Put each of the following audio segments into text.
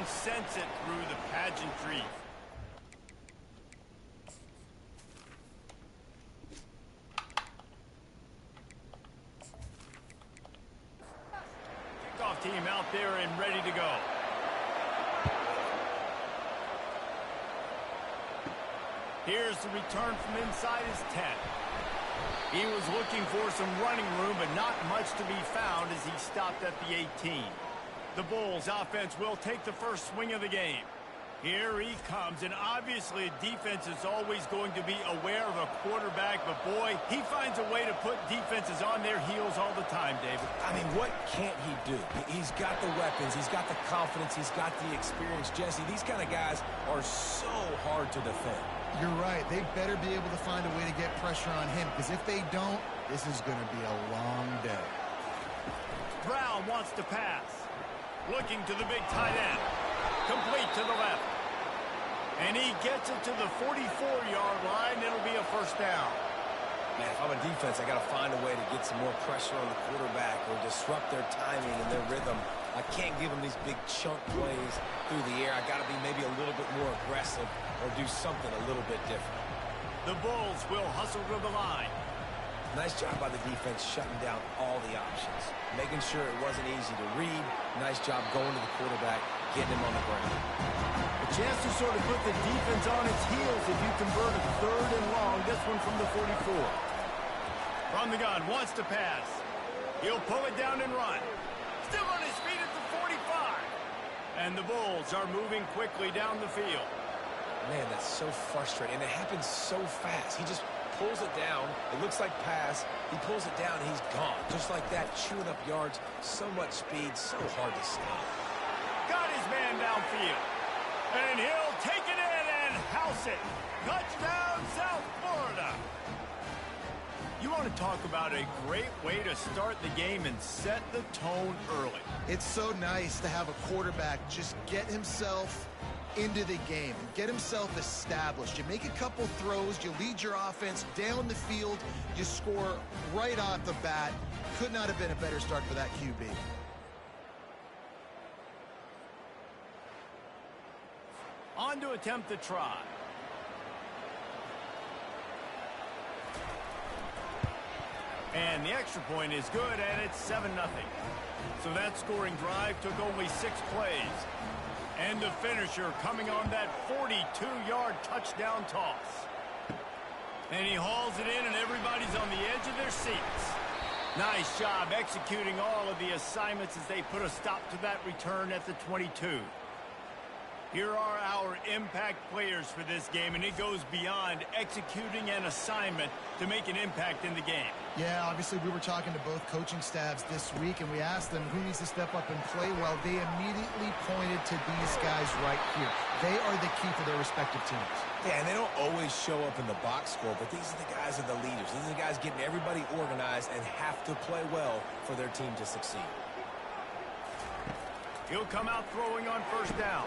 can sense it through the pageantry. Kickoff team out there and ready to go. Here's the return from inside his 10. He was looking for some running room, but not much to be found as he stopped at the 18. The Bulls offense will take the first swing of the game. Here he comes, and obviously defense is always going to be aware of a quarterback, but boy, he finds a way to put defenses on their heels all the time, David. I mean, what can't he do? He's got the weapons, he's got the confidence, he's got the experience. Jesse, these kind of guys are so hard to defend. You're right. They better be able to find a way to get pressure on him, because if they don't, this is going to be a long day. Brown wants to pass. Looking to the big tight end. Complete to the left. And he gets it to the 44-yard line. It'll be a first down. Man, if I'm a defense, I got to find a way to get some more pressure on the quarterback or disrupt their timing and their rhythm. I can't give them these big chunk plays through the air. I got to be maybe a little bit more aggressive or do something a little bit different. The Bulls will hustle to the line. Nice job by the defense shutting down all the options, making sure it wasn't easy to read. Nice job going to the quarterback, getting him on the ground. A chance to sort of put the defense on its heels if you convert a third and long. This one from the 44. From the gun, wants to pass. He'll pull it down and run. Still on his feet at the 45. And the Bulls are moving quickly down the field. Man, that's so frustrating, and it happens so fast. He just pulls it down. It looks like pass. He pulls it down, and he's gone. Just like that, chewing up yards. So much speed, so hard to stop. Got his man downfield. And he'll take it in and house it. Touchdown, South Florida. You want to talk about a great way to start the game and set the tone early. It's so nice to have a quarterback just get himself into the game, get himself established. You make a couple throws, you lead your offense down the field, you score right off the bat. Could not have been a better start for that QB. On to attempt the try. And the extra point is good, and it's 7-0. So that scoring drive took only 6 plays. And the finisher coming on that 42-yard touchdown toss. And he hauls it in, and everybody's on the edge of their seats. Nice job executing all of the assignments as they put a stop to that return at the 22. Here are our impact players for this game, and it goes beyond executing an assignment to make an impact in the game. Yeah, obviously we were talking to both coaching staffs this week, and we asked them who needs to step up and play well. They immediately pointed to these guys right here. They are the key for their respective teams. Yeah, and they don't always show up in the box score, but these are the guys that are the leaders. These are the guys getting everybody organized and have to play well for their team to succeed. He'll come out throwing on first down.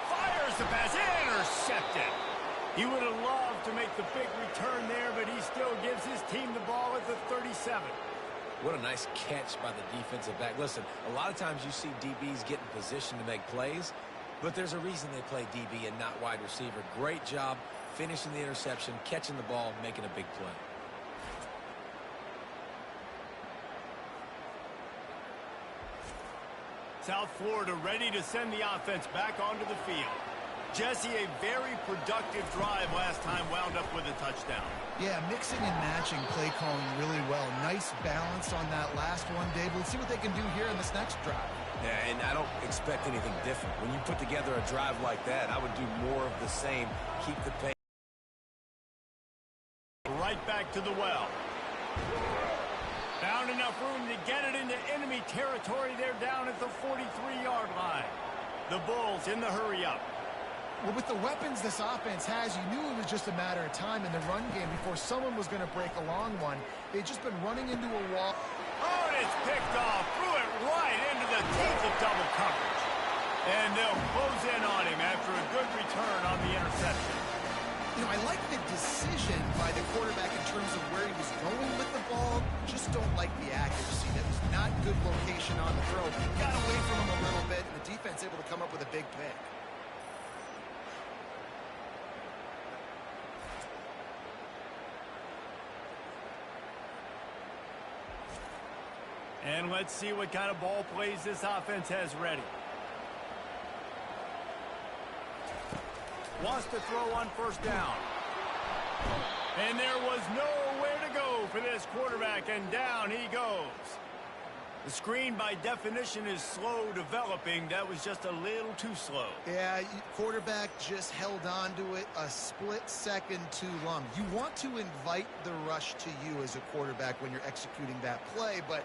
Fires the pass, intercepted. He would have loved to make the big return there, but he still gives his team the ball at the 37. What a nice catch by the defensive back. Listen, a lot of times you see DBs get in position to make plays, but there's a reason they play DB and not wide receiver. Great job finishing the interception, catching the ball, making a big play. South Florida ready to send the offense back onto the field. Jesse, a very productive drive last time, wound up with a touchdown. Yeah, mixing and matching play calling really well. Nice balance on that last one, Dave. Let's see what they can do here in this next drive. Yeah, and I don't expect anything different. When you put together a drive like that, I would do more of the same. Keep the pace. Right back to the well. Found enough room to get it into enemy territory. They're down at the 43-yard line. The Bulls in the hurry-up. Well, with the weapons this offense has, you knew it was just a matter of time in the run game before someone was going to break a long one. They've just been running into a wall. Oh, and it's picked off. Threw it right into the teeth of double coverage. And they'll close in on him after a good return on the interception. You know, I like the decision by the quarterback in terms of where he was going with the ball. Just don't like the accuracy. That was not good location on the throw. Got away from him a little bit, and the defense able to come up with a big pick. And let's see what kind of ball plays this offense has ready. Wants to throw on first down. And there was nowhere to go for this quarterback, and down he goes. The screen, by definition, is slow developing. That was just a little too slow. Yeah, quarterback just held on to it a split second too long. You want to invite the rush to you as a quarterback when you're executing that play, but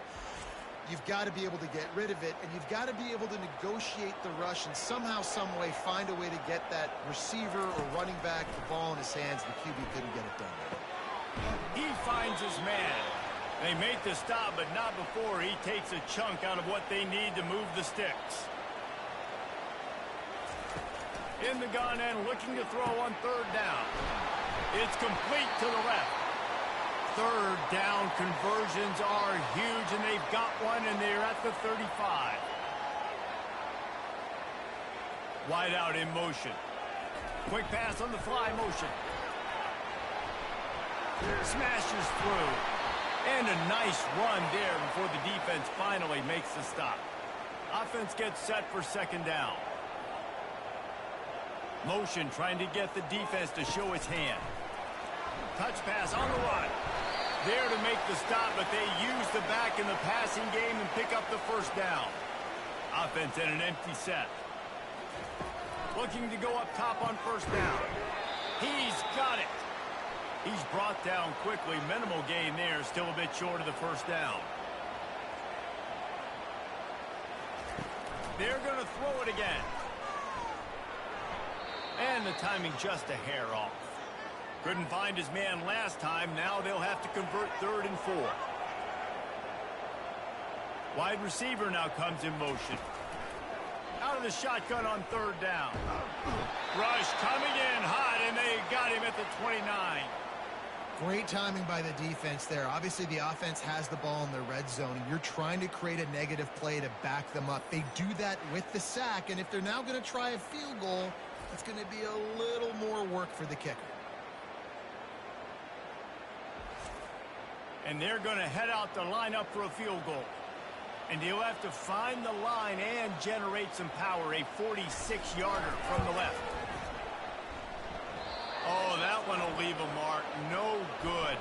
you've got to be able to get rid of it, and you've got to be able to negotiate the rush and somehow, some way, find a way to get that receiver or running back the ball in his hands. The QB couldn't get it done. He finds his man. They make the stop, but not before he takes a chunk out of what they need to move the sticks. In the gun and looking to throw on third down. It's complete to the left. Third down conversions are huge, and they've got one, and they're at the 35. Wide out in motion. Quick pass on the fly motion. Smashes through. And a nice run there before the defense finally makes the stop. Offense gets set for second down. Motion trying to get the defense to show its hand. Touch pass on the run. There to make the stop, but they use the back in the passing game and pick up the first down. Offense in an empty set. Looking to go up top on first down. He's got it. He's brought down quickly. Minimal gain there. Still a bit short of the first down. They're going to throw it again. And the timing just a hair off. Couldn't find his man last time. Now they'll have to convert third and 4. Wide receiver now comes in motion. Out of the shotgun on third down. Rush coming in hot, and they got him at the 29. Great timing by the defense there. Obviously, the offense has the ball in the red zone, and you're trying to create a negative play to back them up. They do that with the sack, and if they're now going to try a field goal, it's going to be a little more work for the kicker. And they're going to head out to line up for a field goal. And he'll have to find the line and generate some power. A 46-yarder from the left. Oh, that one will leave a mark. No good.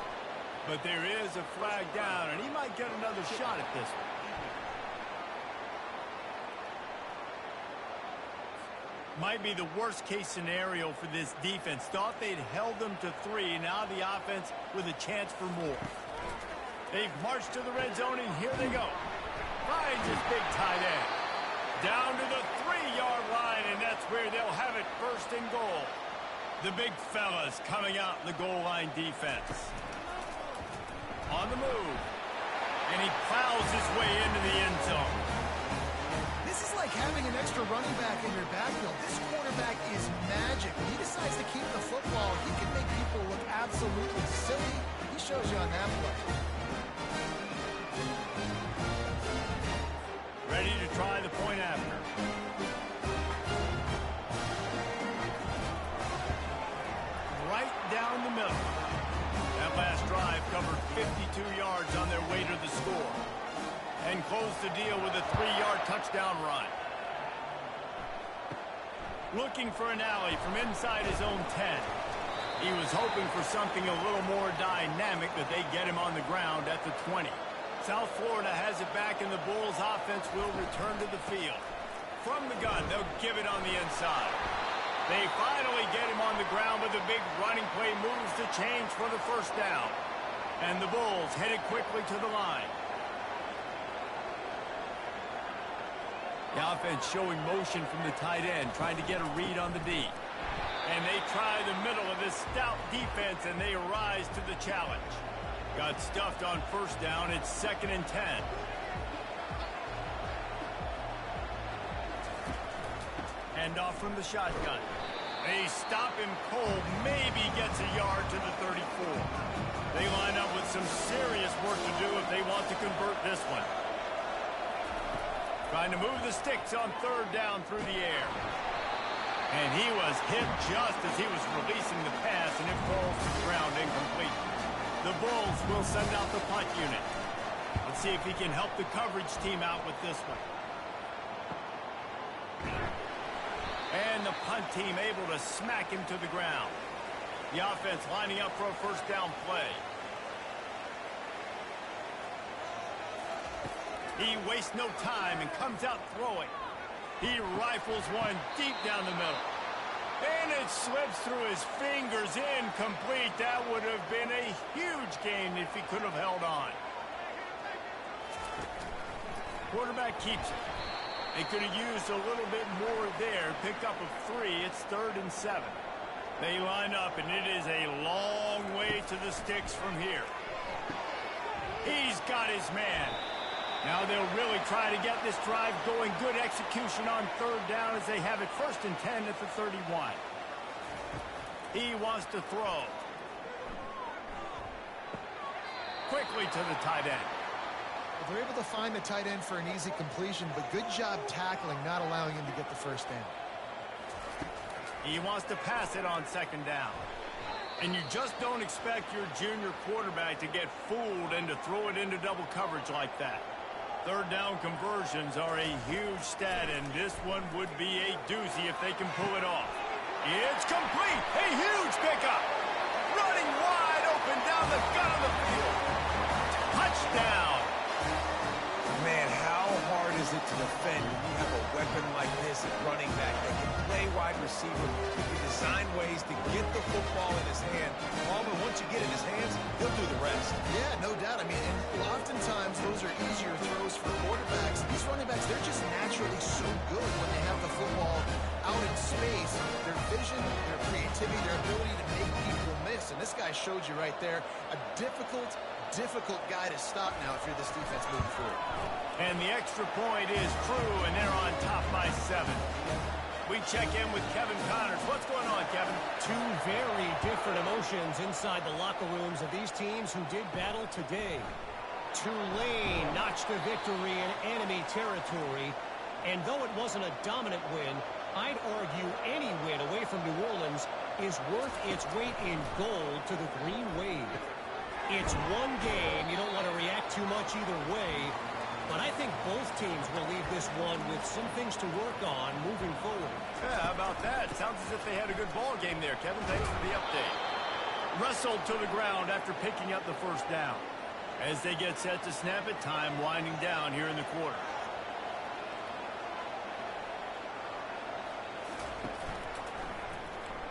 But there is a flag down, and he might get another shot at this one. Might be the worst-case scenario for this defense. Thought they'd held them to 3. Now the offense with a chance for more. They've marched to the red zone, and here they go. Finds his big tight end. Down to the 3-yard line, and that's where they'll have it first and goal. The big fellas coming out in the goal line defense. On the move. And he plows his way into the end zone. This is like having an extra running back in your backfield. This quarterback is magic. When he decides to keep the football, he can make people look absolutely silly. He shows you on that play. Ready to try the point after. Right down the middle. That last drive covered 52 yards on their way to the score. And closed the deal with a 3-yard touchdown run. Looking for an alley from inside his own 10. He was hoping for something a little more dynamic, but they get him on the ground at the 20. South Florida has it back, and the Bulls offense will return to the field. From the gun, they'll give it on the inside. They finally get him on the ground, but the big running play moves the chains for the first down. And the Bulls headed quickly to the line. The offense showing motion from the tight end, trying to get a read on the D. And they try the middle of this stout defense, and they rise to the challenge. Got stuffed on first down. It's 2nd and 10. And off from the shotgun. They stop him cold, maybe gets a yard to the 34. They line up with some serious work to do if they want to convert this one. Trying to move the sticks on third down through the air. And he was hit just as he was releasing the pass, and it falls to the ground incomplete. The Bulls will send out the punt unit. Let's see if he can help the coverage team out with this one. And the punt team able to smack him to the ground. The offense lining up for a first down play. He wastes no time and comes out throwing. He rifles one deep down the middle. And it slips through his fingers, incomplete. That would have been a huge gain if he could have held on. Quarterback keeps it. They could have used a little bit more there. Picked up a 3. It's 3rd and 7. They line up, and it is a long way to the sticks from here. He's got his man. Now they'll really try to get this drive going. Good execution on third down as they have it 1st and 10 at the 31. He wants to throw. Quickly to the tight end. They're able to find the tight end for an easy completion, but good job tackling, not allowing him to get the first down. He wants to pass it on 2nd down. And you just don't expect your junior quarterback to get fooled and to throw it into double coverage like that. Third down conversions are a huge stat, and this one would be a doozy if they can pull it off. It's complete! A huge pickup! Running wide open down the gut of the field. Touchdown! Man, how hard is it to defend when you have a weapon like this at running back that can play wide receiver, that can design ways to get the football in his hand. Palmer, once you get it in his hands, he'll do the rest. Yeah, no doubt. I mean, and oftentimes those are easier throws for quarterbacks. These running backs, they're just naturally so good when they have the football out in space. Their vision, their creativity, their ability to make people miss. And this guy showed you right there, a difficult guy to stop now if you're this defense moving forward. And the extra point is true, and they're on top by 7. We check in with Kevin Connors. What's going on, Kevin? Two very different emotions inside the locker rooms of these teams who did battle today. Tulane notched a victory in enemy territory, and though it wasn't a dominant win, I'd argue any win away from New Orleans is worth its weight in gold to the Green Wave. It's one game. You don't want to react too much either way. But I think both teams will leave this one with some things to work on moving forward. Yeah, how about that? Sounds as if they had a good ball game there, Kevin. Thanks for the update. Wrestled to the ground after picking up the first down. As they get set to snap it, time winding down here in the quarter.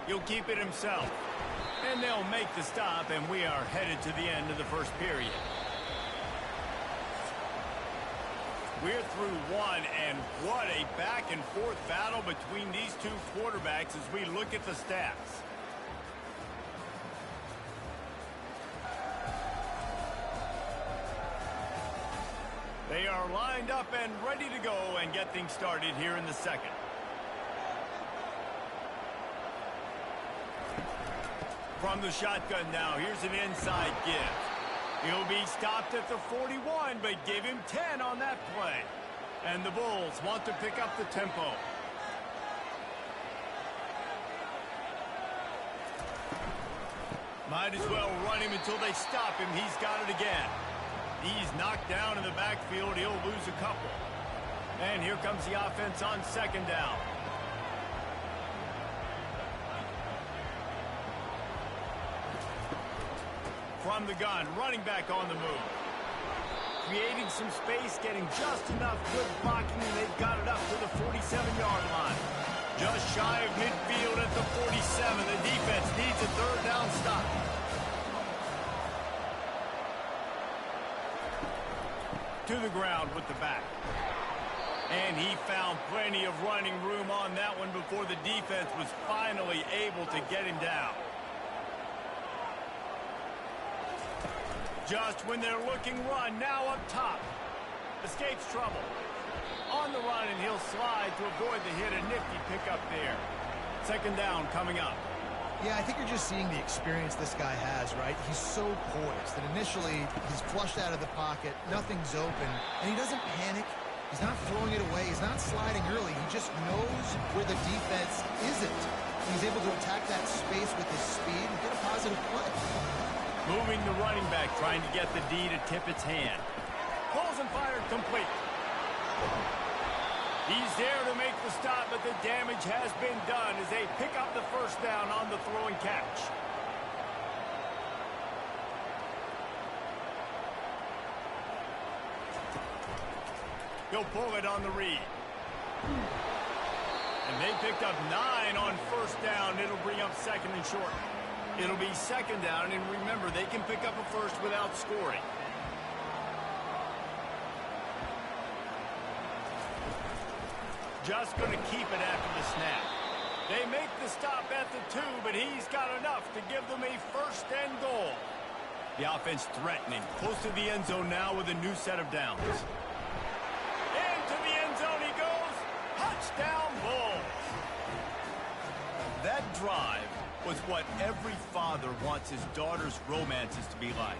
He'll keep it himself. And they'll make the stop, and we are headed to the end of the first period. We're through one, and what a back-and-forth battle between these two quarterbacks as we look at the stats. They are lined up and ready to go and get things started here in the second. From the shotgun now, here's an inside give. He'll be stopped at the 41, but give him 10 on that play. And the Bulls want to pick up the tempo. Might as well run him until they stop him. He's got it again. He's knocked down in the backfield. He'll lose a couple. And here comes the offense on 2nd down. From the gun, running back on the move. Creating some space, getting just enough good blocking, and they've got it up to the 47-yard line. Just shy of midfield at the 47. The defense needs a 3rd down stop. To the ground with the back. And he found plenty of running room on that one before the defense was finally able to get him down. Just when they're looking run, now up top. Escapes trouble. On the run, and he'll slide to avoid the hit. A nifty pickup there. Second down coming up. Yeah, I think you're just seeing the experience this guy has, right? He's so poised that initially he's flushed out of the pocket, nothing's open, and he doesn't panic. He's not throwing it away. He's not sliding early. He just knows where the defense isn't. He's able to attack that space with his speed and get a positive play. Moving the running back, trying to get the D to tip its hand. Pulls and fired complete. He's there to make the stop, but the damage has been done as they pick up the first down on the throwing catch. He'll pull it on the read. And they picked up 9 on first down. It'll bring up second and short. It'll be second down, and remember, they can pick up a first without scoring. Just going to keep it after the snap. They make the stop at the 2, but he's got enough to give them a first and goal. The offense threatening. Close to the end zone now with a new set of downs. Into the end zone he goes. Touchdown Bulls. That drive was what every father wants his daughter's romances to be like.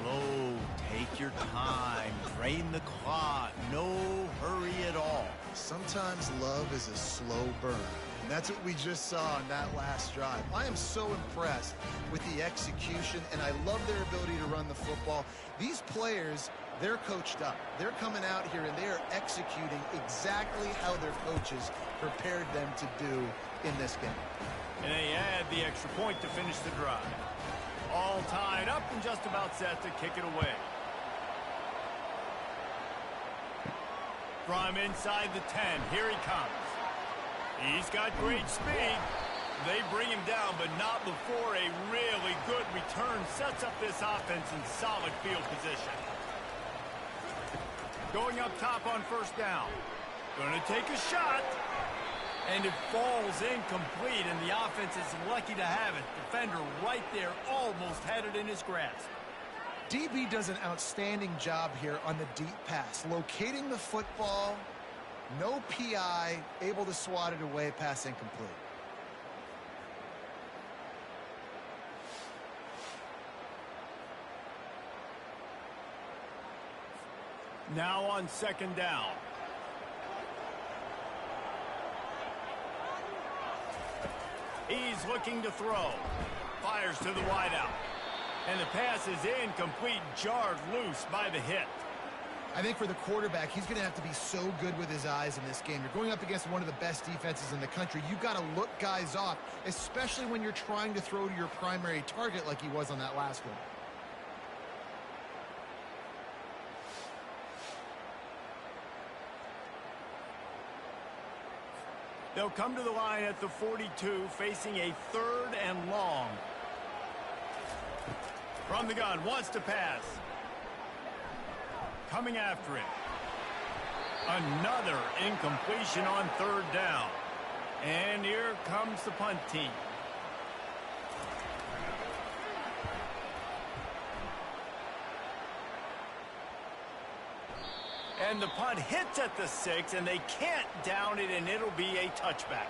Slow, take your time, drain the clock, no hurry at all. Sometimes love is a slow burn. And that's what we just saw on that last drive. I am so impressed with the execution, and I love their ability to run the football. These players, they're coached up. They're coming out here, and they are executing exactly how their coaches prepared them to do in this game. And they add the extra point to finish the drive. All tied up and just about set to kick it away. From inside the 10, here he comes. He's got great speed. They bring him down, but not before a really good return sets up this offense in solid field position. Going up top on first down. Going to take a shot. And it falls incomplete, and the offense is lucky to have it. Defender right there, almost had it in his grasp. DB does an outstanding job here on the deep pass. Locating the football, no PI, able to swat it away, pass incomplete. Now on second down. He's looking to throw. Fires to the wideout. And the pass is incomplete, jarred loose by the hit. I think for the quarterback, he's going to have to be so good with his eyes in this game. You're going up against one of the best defenses in the country. You've got to look guys off, especially when you're trying to throw to your primary target like he was on that last one. They'll come to the line at the 42, facing a third and long. From the gun, wants to pass. Coming after it. Another incompletion on third down. And here comes the punt team. And the punt hits at the 6, and they can't down it, and it'll be a touchback.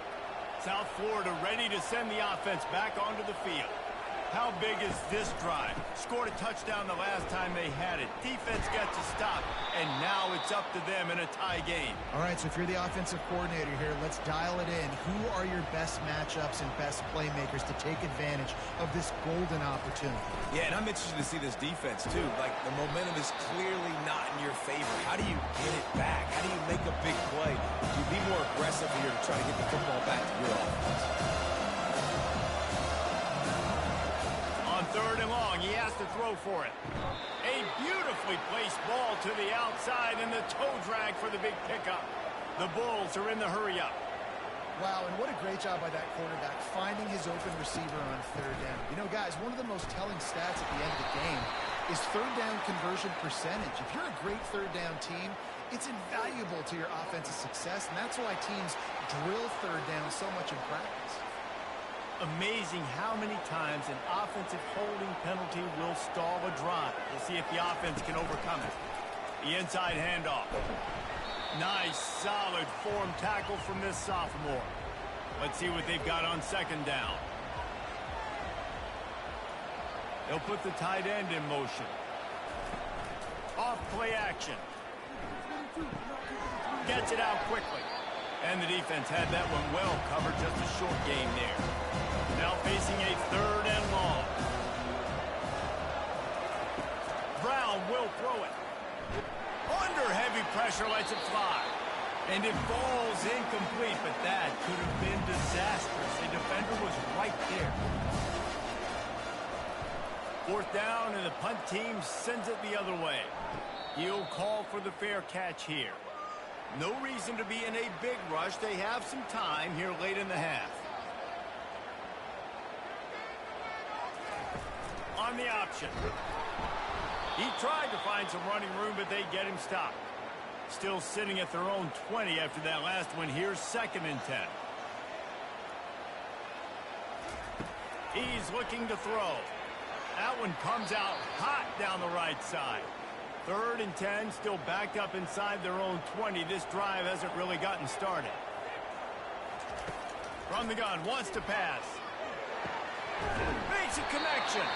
South Florida ready to send the offense back onto the field. How big is this drive? Scored a touchdown the last time they had it. Defense gets a stop, and now it's up to them in a tie game. All right, so if you're the offensive coordinator here, let's dial it in. Who are your best matchups and best playmakers to take advantage of this golden opportunity? Yeah, and I'm interested to see this defense, too. Like, the momentum is clearly not in your favor. How do you get it back? How do you make a big play? You be more aggressive here to try to get the football back to your offense. Third and long, he has to throw for it. A beautifully placed ball to the outside, and the toe drag for the big pickup. The Bulls are in the hurry-up. Wow, and what a great job by that quarterback, finding his open receiver on third down. You know, guys, one of the most telling stats at the end of the game is third down conversion percentage. If you're a great third down team, it's invaluable to your offensive success, and that's why teams drill third down so much in practice. Amazing how many times an offensive holding penalty will stall a drive. We'll see if the offense can overcome it. The inside handoff. Nice, solid form tackle from this sophomore. Let's see what they've got on second down. They'll put the tight end in motion. Off play action. Gets it out quickly. And the defense had that one well covered, just a short game there. Now facing a 3rd and long. Brown will throw it. Under heavy pressure, lets it fly. And it falls incomplete, but that could have been disastrous. A defender was right there. 4th down, and the punt team sends it the other way. He'll call for the fair catch here. No reason to be in a big rush. They have some time here late in the half. On the option. He tried to find some running room, but they get him stopped. Still sitting at their own 20 after that last one. Here's 2nd and 10. He's looking to throw. That one comes out hot down the right side. 3rd and 10, still backed up inside their own 20. This drive hasn't really gotten started. From the gun, wants to pass. Makes a connection.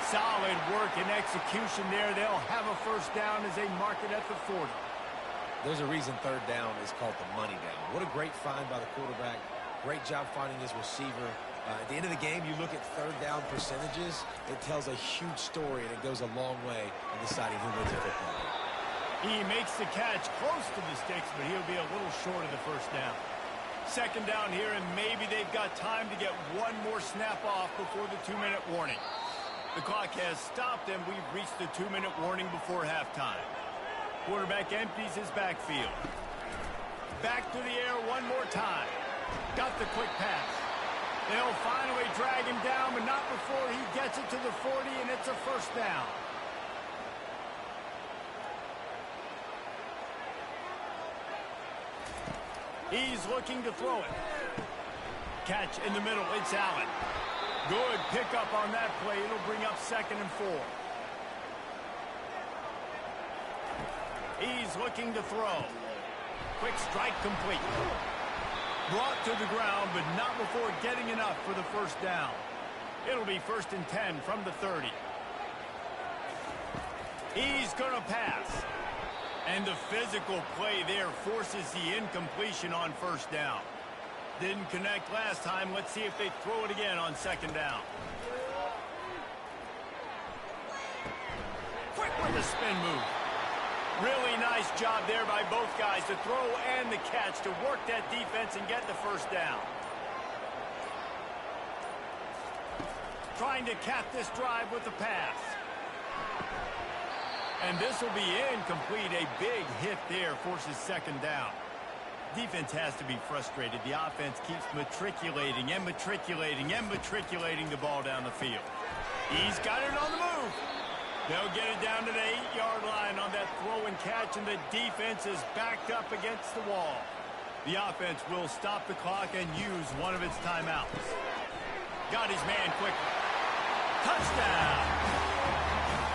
Solid work and execution there. They'll have a 1st down as they mark it at the 40. There's a reason 3rd down is called the money down. What a great find by the quarterback. Great job finding his receiver. At the end of the game, you look at 3rd down percentages. It tells a huge story, and it goes a long way in deciding who wins a football game. He makes the catch close to the sticks, but he'll be a little short of the 1st down. 2nd down here, and maybe they've got time to get one more snap off before the 2-minute warning. The clock has stopped, and we've reached the 2-minute warning before halftime. Quarterback empties his backfield. Back to the air one more time. Got the quick pass. They'll finally drag him down, but not before he gets it to the 40, and it's a 1st down. He's looking to throw it. Catch in the middle. It's Allen. Good pickup on that play. It'll bring up 2nd and 4. He's looking to throw. Quick strike complete. Brought to the ground, but not before getting enough for the 1st down. It'll be 1st and 10 from the 30. He's going to pass. And the physical play there forces the incompletion on 1st down. Didn't connect last time. Let's see if they throw it again on 2nd down. Quick with the spin move. Really nice job there by both guys, the throw and the catch, to work that defense and get the 1st down. Trying to cap this drive with the pass. And this will be incomplete. A big hit there forces 2nd down. Defense has to be frustrated. The offense keeps matriculating and matriculating and matriculating the ball down the field. He's got it on the move. They'll get it down to the 8-yard line on that throw and catch, and the defense is backed up against the wall. The offense will stop the clock and use one of its timeouts. Got his man quickly. Touchdown!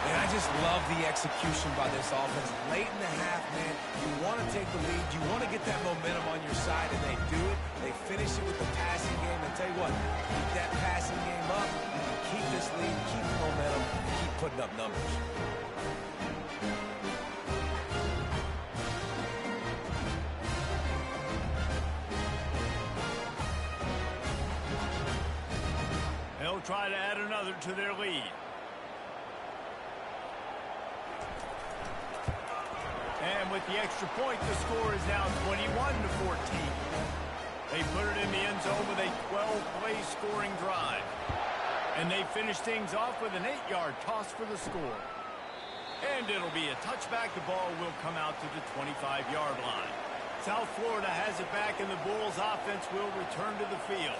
And I just love the execution by this offense. Late in the half, man, you want to take the lead. You want to get that momentum on your side, and they do it. They finish it with the passing game. And tell you what, keep that passing game up. You can keep this lead, keep the momentum, and keep putting up numbers. They'll try to add another to their lead. And with the extra point, the score is now 21-14. They put it in the end zone with a 12-play scoring drive. And they finish things off with an 8-yard toss for the score. And it'll be a touchback. The ball will come out to the 25-yard line. South Florida has it back, and the Bulls offense will return to the field.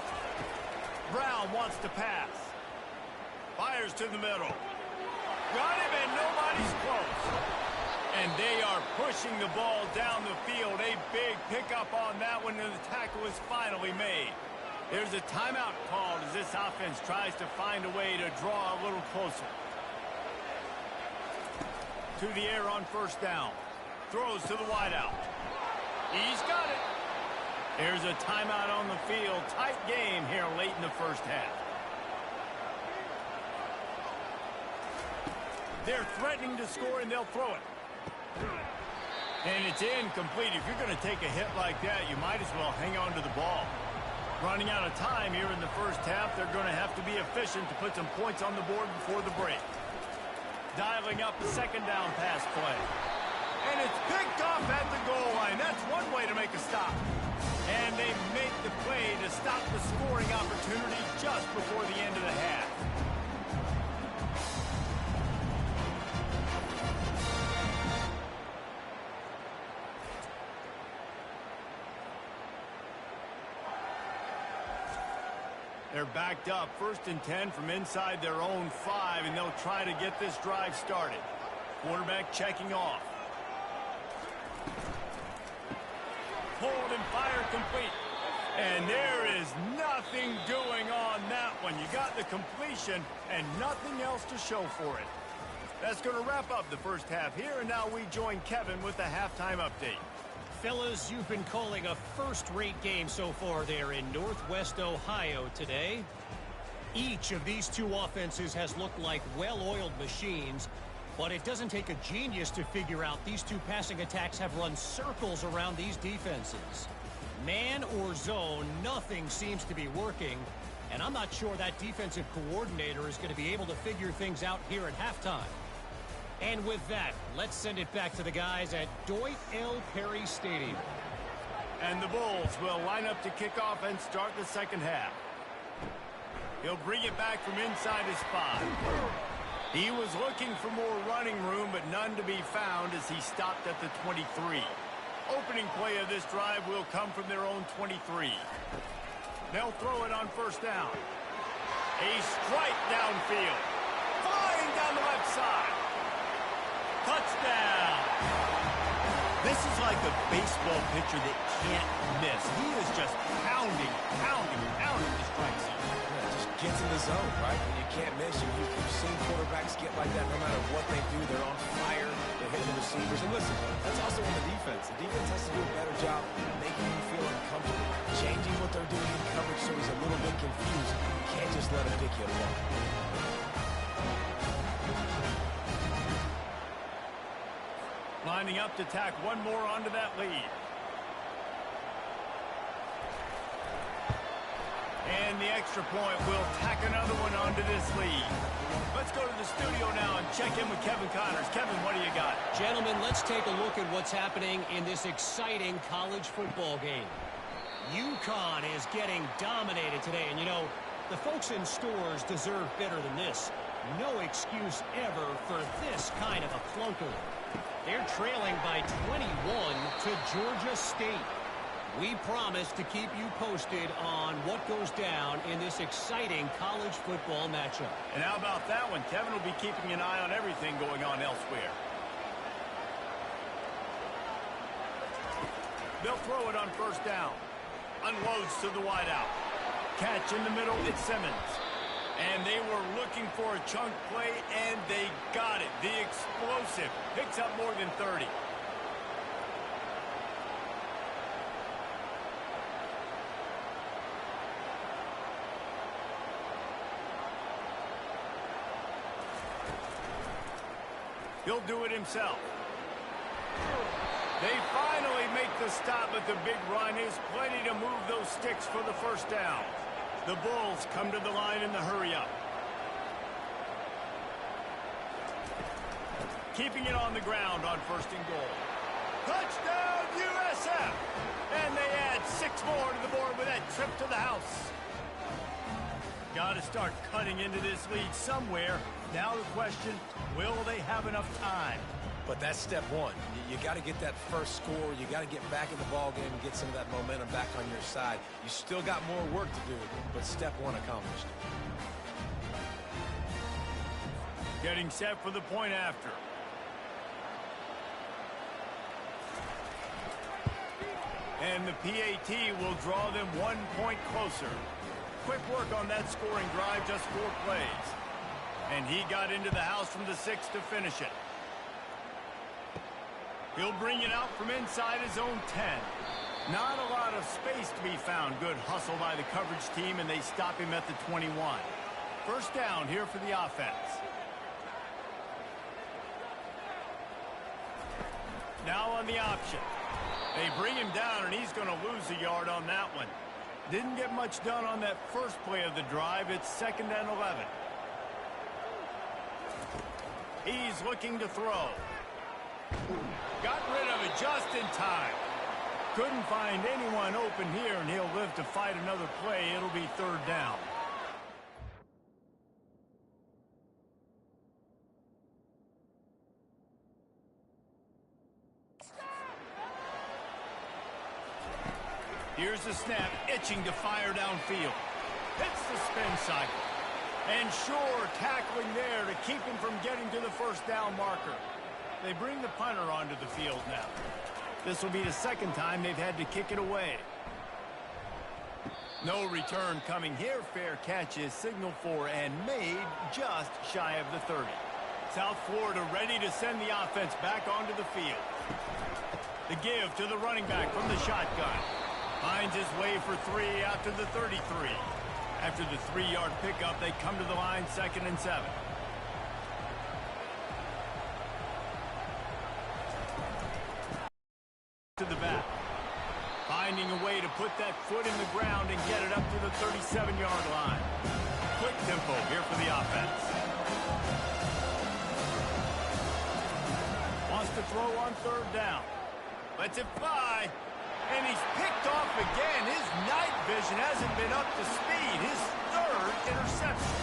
Brown wants to pass. Fires to the middle. Got him, and nobody's close. And they are pushing the ball down the field. A big pickup on that one, and the tackle is finally made. There's a timeout called as this offense tries to find a way to draw a little closer. To the air on 1st down. Throws to the wideout. He's got it. There's a timeout on the field. Tight game here late in the first half. They're threatening to score, and they'll throw it. And it's incomplete. If you're going to take a hit like that, you might as well hang on to the ball. Running out of time here in the first half, they're going to have to be efficient to put some points on the board before the break. Dialing up the second down pass play. And it's picked off at the goal line. That's one way to make a stop. And they make the play to stop the scoring opportunity just before the end of the half. They're backed up, 1st and 10 from inside their own 5, and they'll try to get this drive started. Quarterback checking off. Pulled and fired complete. And there is nothing doing on that one. You got the completion and nothing else to show for it. That's going to wrap up the first half here, and now we join Kevin with the halftime update. Fellas, you've been calling a first-rate game so far there in Northwest Ohio today. Each of these two offenses has looked like well-oiled machines, but it doesn't take a genius to figure out these two passing attacks have run circles around these defenses. Man or zone, nothing seems to be working, and I'm not sure that defensive coordinator is going to be able to figure things out here at halftime. And with that, let's send it back to the guys at Dwight L. Perry Stadium. And the Bulls will line up to kick off and start the second half. He'll bring it back from inside his 5. He was looking for more running room, but none to be found as he stopped at the 23. Opening play of this drive will come from their own 23. They'll throw it on first down. A strike downfield. Flying down the left side. Touchdown! This is like a baseball pitcher that can't miss. He is just pounding the strike zone. Yeah, just gets in the zone, right? When you can't miss, you've seen quarterbacks get like that no matter what they do. They're on fire. They're hitting the receivers. And listen, that's also on the defense. The defense has to do a better job making you feel uncomfortable, changing what they're doing in coverage so he's a little bit confused. You can't just let him pick you apart. Lining up to tack one more onto that lead. And the extra point will tack another one onto this lead. Let's go to the studio now and check in with Kevin Connors. Kevin, what do you got? Gentlemen, let's take a look at what's happening in this exciting college football game. UConn is getting dominated today. And, you know, the folks in stores deserve better than this. No excuse ever for this kind of a clunker. They're trailing by 21 to Georgia State. We promise to keep you posted on what goes down in this exciting college football matchup. And how about that one? Kevin will be keeping an eye on everything going on elsewhere. They'll throw it on first down. Unloads to the wideout. Catch in the middle, it's Simmons. And they were looking for a chunk play, and they got it. The explosive picks up more than 30. He'll do it himself. They finally make the stop, but the big run is plenty to move those sticks for the first down. The Bulls come to the line in the hurry-up. Keeping it on the ground on 1st and goal. Touchdown, USF! And they add 6 more to the board with that trip to the house. Got to start cutting into this lead somewhere. Now the question, will they have enough time? But that's step one. You got to get that first score. You got to get back in the ball game and get some of that momentum back on your side. You still got more work to do, but step one accomplished. Getting set for the point after. And the PAT will draw them 1 point closer. Quick work on that scoring drive, just 4 plays. And he got into the house from the 6 to finish it. He'll bring it out from inside his own 10. Not a lot of space to be found. Good hustle by the coverage team, and they stop him at the 21. First down here for the offense. Now on the option. They bring him down, and he's going to lose a yard on that one. Didn't get much done on that first play of the drive. It's 2nd and 11. He's looking to throw. Got rid of it just in time. Couldn't find anyone open here, and he'll live to fight another play. It'll be 3rd down. Here's the snap, itching to fire downfield. Hits the spin cycle. And sure, tackling there to keep him from getting to the first down marker. They bring the punter onto the field now. This will be the 2nd time they've had to kick it away. No return coming here. Fair catch is signaled for and made just shy of the 30. South Florida ready to send the offense back onto the field. The give to the running back from the shotgun. Finds his way for 3 out to the 33. After the 3-yard pickup, they come to the line 2nd and 7. To the back. Finding a way to put that foot in the ground and get it up to the 37-yard line. Quick tempo here for the offense. Wants to throw on 3rd down. Lets it fly. And he's picked off again. His night vision hasn't been up to speed. His 3rd interception.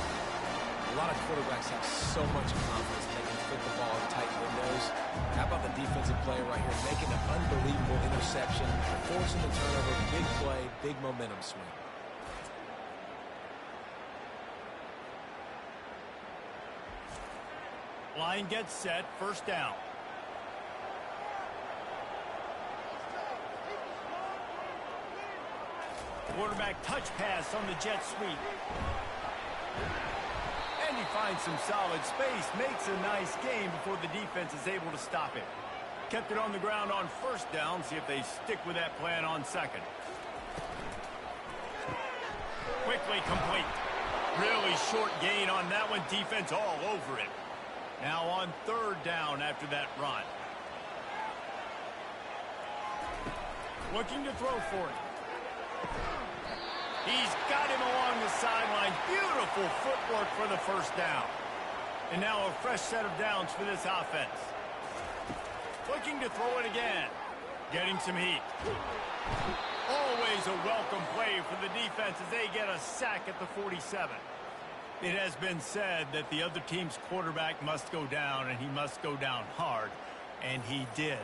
A lot of quarterbacks have so much confidence they can fit the ball in tight windows. How about the defensive player right here making an unbelievable interception, forcing the turnover, big play, big momentum swing. Line gets set, 1st down. Quarterback touch pass on the jet sweep. And he finds some solid space, makes a nice game before the defense is able to stop him. Kept it on the ground on 1st down. See if they stick with that plan on 2nd. Quickly complete. Really short gain on that one. Defense all over it. Now on 3rd down after that run. Looking to throw for it. He's got him along the sideline. Beautiful footwork for the 1st down. And now a fresh set of downs for this offense. Looking to throw it again. Getting some heat. Always a welcome play for the defense as they get a sack at the 47. It has been said that the other team's quarterback must go down, and he must go down hard. And he did.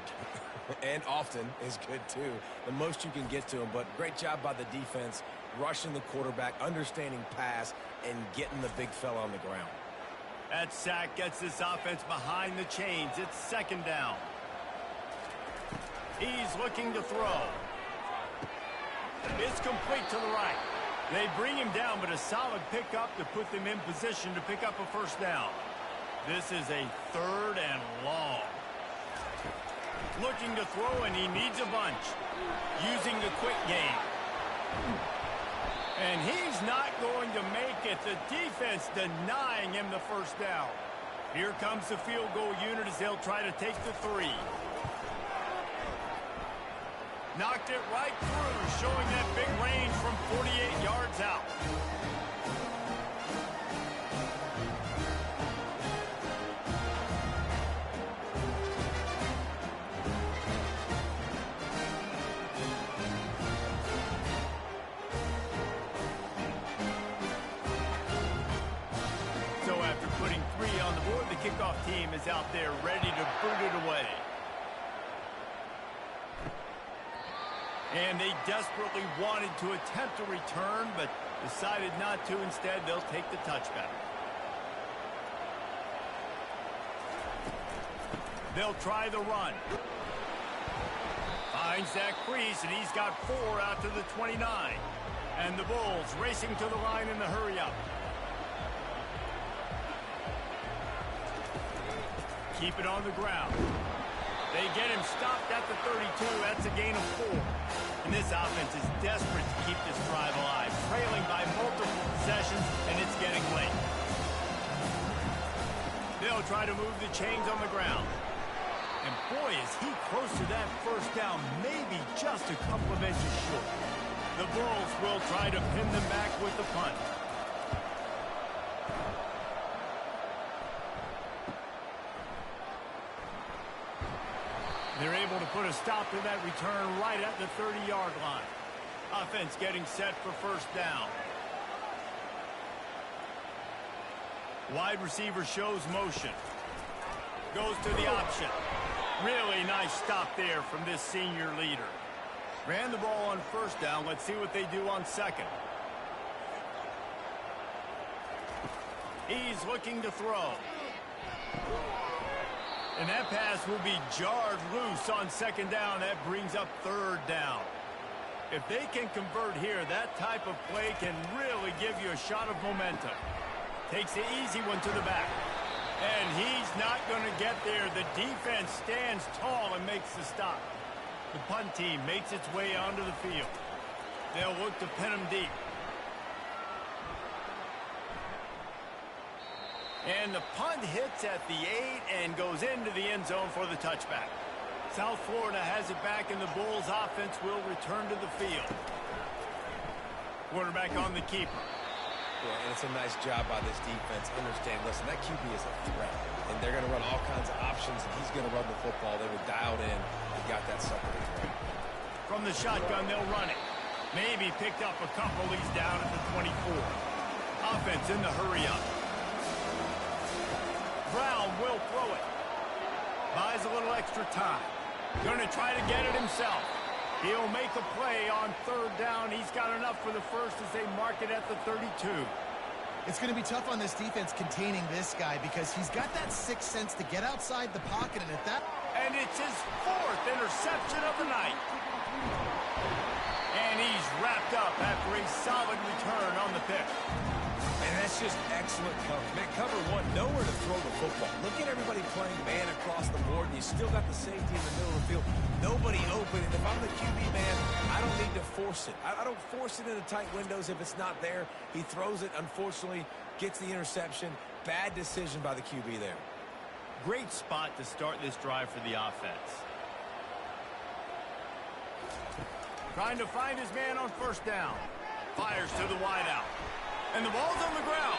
And often is good, too. The most you can get to him, but great job by the defense, rushing the quarterback, understanding pass, and getting the big fella on the ground. That sack gets this offense behind the chains. It's 2nd down. He's looking to throw. It's complete to the right. They bring him down, but a solid pickup to put them in position to pick up a 1st down. This is a 3rd and long. Looking to throw, and he needs a bunch. Using the quick game. And he's not going to make it. The defense denying him the 1st down. Here comes the field goal unit as they'll try to take the 3. Knocked it right through, showing that big range from 48 yards out. So after putting 3 on the board, the kickoff team is out there ready to boot it away. And they desperately wanted to attempt a return, but decided not to. Instead, they'll take the touchback. They'll try the run. Finds that crease, and he's got 4 out to the 29. And the Bulls racing to the line in the hurry-up. Keep it on the ground. They get him stopped at the 32. That's a gain of 4. And this offense is desperate to keep this drive alive, trailing by multiple possessions, and it's getting late. They'll try to move the chains on the ground. And boy, is he close to that first down, maybe just a couple of inches short. The Bulls will try to pin them back with the punt. They're able to put a stop to that return right at the 30-yard line. Offense getting set for first down. Wide receiver shows motion. Goes to the option. Really nice stop there from this senior leader. Ran the ball on first down. Let's see what they do on second. He's looking to throw. And that pass will be jarred loose on second down. That brings up third down. If they can convert here, that type of play can really give you a shot of momentum. Takes the easy one to the back. And he's not going to get there. The defense stands tall and makes the stop. The punt team makes its way onto the field. They'll look to pin him deep. And the punt hits at the 8 and goes into the end zone for the touchback. South Florida has it back, and the Bulls offense will return to the field. Quarterback on the keeper. Yeah, and it's a nice job by this defense. Understand, listen, that QB is a threat, and they're going to run all kinds of options, and he's going to run the football. They were dialed in. He got that sucker to throw. From the shotgun, they'll run it. Maybe picked up a couple. He's down at the 24. Offense in the hurry up. Brown will throw it. Buys a little extra time. Going to try to get it himself. He'll make a play on third down. He's got enough for the first as they mark it at the 32. It's going to be tough on this defense containing this guy because he's got that sixth sense to get outside the pocket, and at that... And it's his 4th interception of the night. And he's wrapped up after a solid return on the pick. And that's just excellent coverage. Man, cover one, nowhere to throw the football. Look at everybody playing man across the board, and you still got the safety in the middle of the field. Nobody open. And if I'm the QB, man, I don't need to force it. I don't force it into tight windows if it's not there. He throws it, unfortunately, gets the interception. Bad decision by the QB there. Great spot to start this drive for the offense. Trying to find his man on first down. Fires to the wideout. And the ball's on the ground.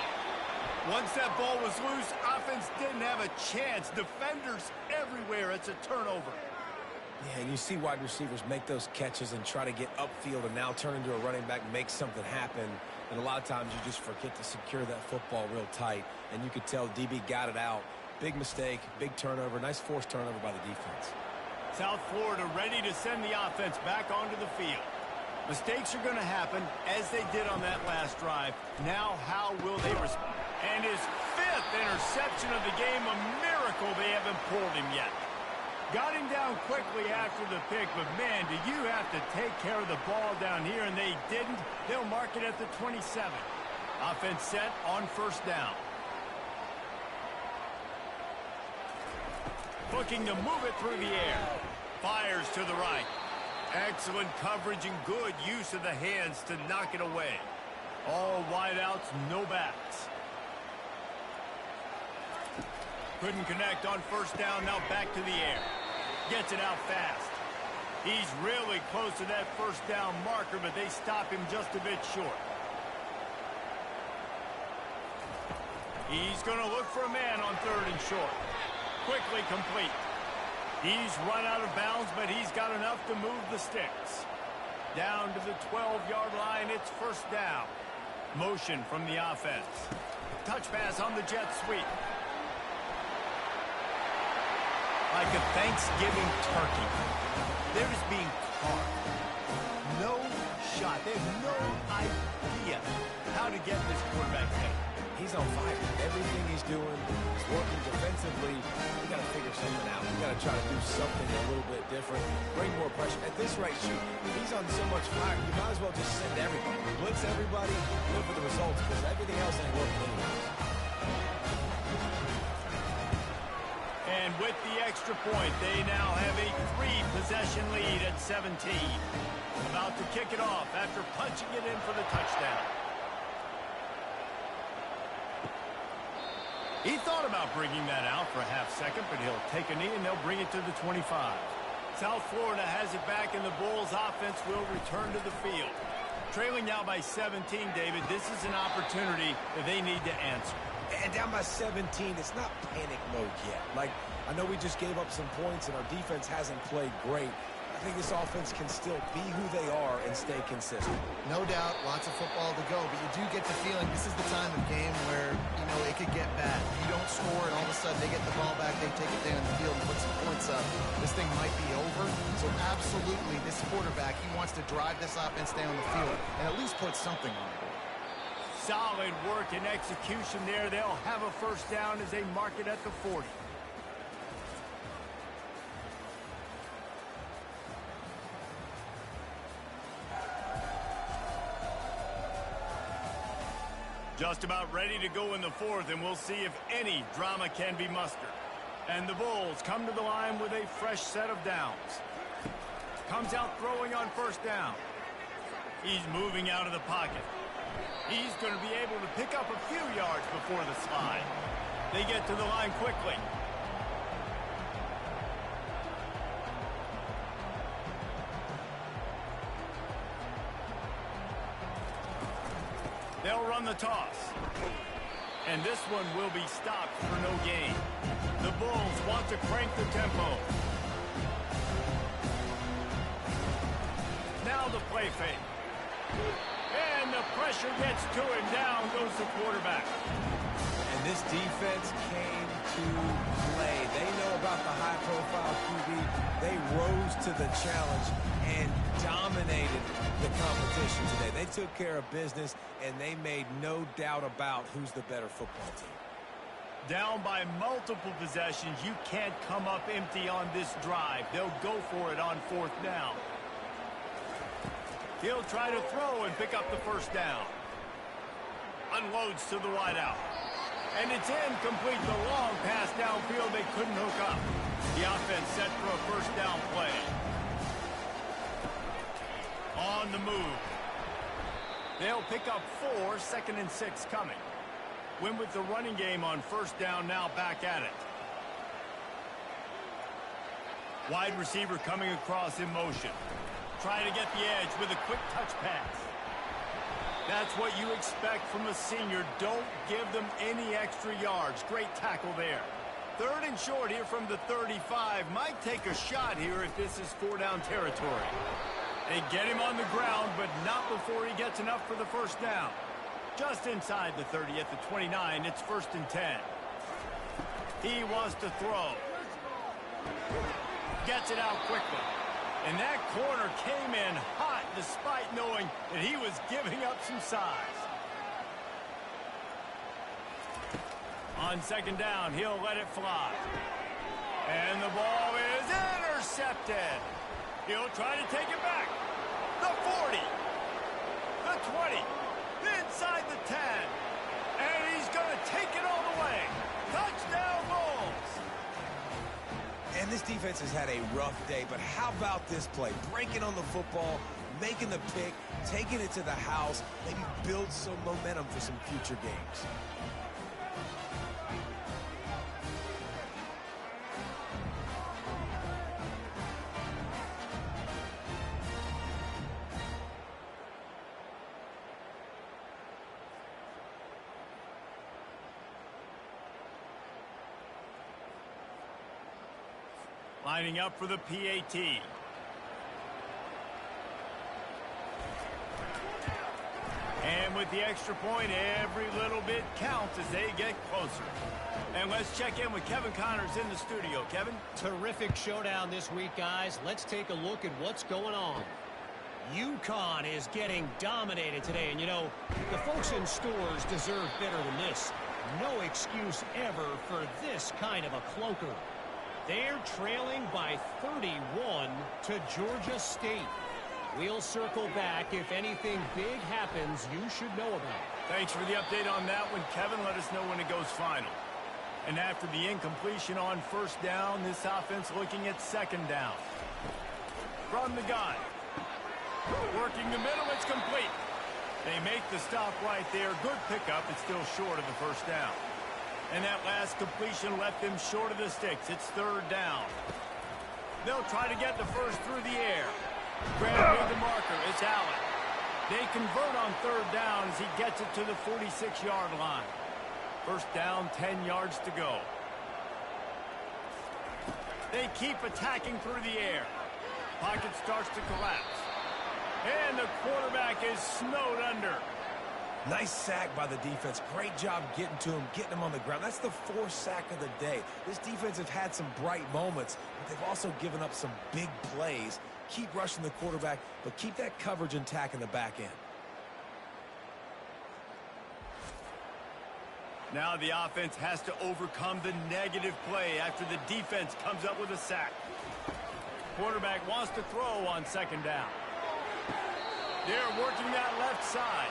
Once that ball was loose, offense didn't have a chance. Defenders everywhere. It's a turnover. Yeah, and you see wide receivers make those catches and try to get upfield and now turn into a running back, make something happen. And a lot of times you just forget to secure that football real tight. And you could tell DB got it out. Big mistake, big turnover, nice forced turnover by the defense. South Florida ready to send the offense back onto the field. Mistakes are going to happen, as they did on that last drive. Now, how will they respond? And his 5th interception of the game, a miracle they haven't pulled him yet. Got him down quickly after the pick, but man, do you have to take care of the ball down here, and they didn't. They'll mark it at the 27. Offense set on first down. Looking to move it through the air. Fires to the right. Excellent coverage and good use of the hands to knock it away. All wideouts, no backs. Couldn't connect on first down, now back to the air. Gets it out fast. He's really close to that first down marker, but they stop him just a bit short. He's going to look for a man on 3rd and short. Quickly complete. He's run out of bounds, but he's got enough to move the sticks. Down to the 12-yard line, it's first down. Motion from the offense. Touch pass on the jet sweep. Like a Thanksgiving turkey. They're just being carved. No shot. They have no idea how to get this quarterback hit. He's on fire. Everything he's doing is working defensively. We got to figure something out. We got to try to do something a little bit different. Bring more pressure. At this rate, shoot, he's on so much fire. You might as well just send everybody. Blitz everybody. Look for the results because everything else ain't working anyway. And with the extra extra point. They now have a 3-possession lead at 17. About to kick it off after punching it in for the touchdown. He thought about bringing that out for a half second, but he'll take a knee and they'll bring it to the 25. South Florida has it back, and the Bulls offense will return to the field. Trailing now by 17, David, this is an opportunity that they need to answer. And down by 17, it's not panic mode yet. Like, I know we just gave up some points and our defense hasn't played great. I think this offense can still be who they are and stay consistent. No doubt, lots of football to go, but you do get the feeling this is the time of game where, you know, it could get bad. You don't score, and all of a sudden they get the ball back, they take it down the field and put some points up. This thing might be over. So absolutely, this quarterback, he wants to drive this offense down the field and at least put something on the board. Solid work and execution there. They'll have a first down as they mark it at the 40. Just about ready to go in the fourth, and we'll see if any drama can be mustered. And the Bulls come to the line with a fresh set of downs. Comes out throwing on first down. He's moving out of the pocket. He's going to be able to pick up a few yards before the slide. They get to the line quickly. They'll run the toss. And this one will be stopped for no gain. The Bulls want to crank the tempo. Now the play fake. And the pressure gets to him. Down goes the quarterback. And this defense came to play. They know about the high-profile QB. They rose to the challenge and dominated the competition today. They took care of business, and they made no doubt about who's the better football team. Down by multiple possessions, you can't come up empty on this drive. They'll go for it on fourth down. He'll try to throw and pick up the first down. Unloads to the wideout. And it's incomplete. The long pass downfield, they couldn't hook up. The offense set for a first down play. On the move. They'll pick up 4, 2nd and 6 coming. Win with the running game on first down, now back at it. Wide receiver coming across in motion. Trying to get the edge with a quick touch pass. That's what you expect from a senior. Don't give them any extra yards. Great tackle there. 3rd and short here from the 35. Might take a shot here if this is 4-down territory. They get him on the ground, but not before he gets enough for the first down. Just inside the 30 at the 29, it's 1st and 10. He wants to throw. Gets it out quickly. And that corner came in hot despite knowing that he was giving up some size. On 2nd down, he'll let it fly. And the ball is intercepted. He'll try to take it back. The 40. The 20. Inside the 10. And he's going to take it all the way. Touchdown Bulls. And this defense has had a rough day, but how about this play? Breaking on the football, making the pick, taking it to the house, maybe build some momentum for some future games. Lining up for the PAT. And with the extra point, every little bit counts as they get closer. And let's check in with Kevin Connors in the studio. Kevin? Terrific showdown this week, guys. Let's take a look at what's going on. UConn is getting dominated today. And, you know, the folks in stores deserve better than this. No excuse ever for this kind of a clunker. They're trailing by 31 to Georgia State. We'll circle back if anything big happens you should know about. Thanks for the update on that one, Kevin. Let us know when it goes final. And after the incompletion on first down, this offense looking at second down. From the gun. Working the middle, it's complete. They make the stop right there. Good pickup, it's still short of the first down. And that last completion left them short of the sticks. It's third down. They'll try to get the first through the air. Grab with the marker, it's Allen. They convert on third down as he gets it to the 46-yard line. First down, 10 yards to go. They keep attacking through the air. Pocket starts to collapse. And the quarterback is snowed under. Nice sack by the defense. Great job getting to him, getting him on the ground. That's the fourth sack of the day. This defense have had some bright moments, but they've also given up some big plays. Keep rushing the quarterback, but keep that coverage intact in the back end. Now the offense has to overcome the negative play after the defense comes up with a sack. Quarterback wants to throw on second down. They're working that left side.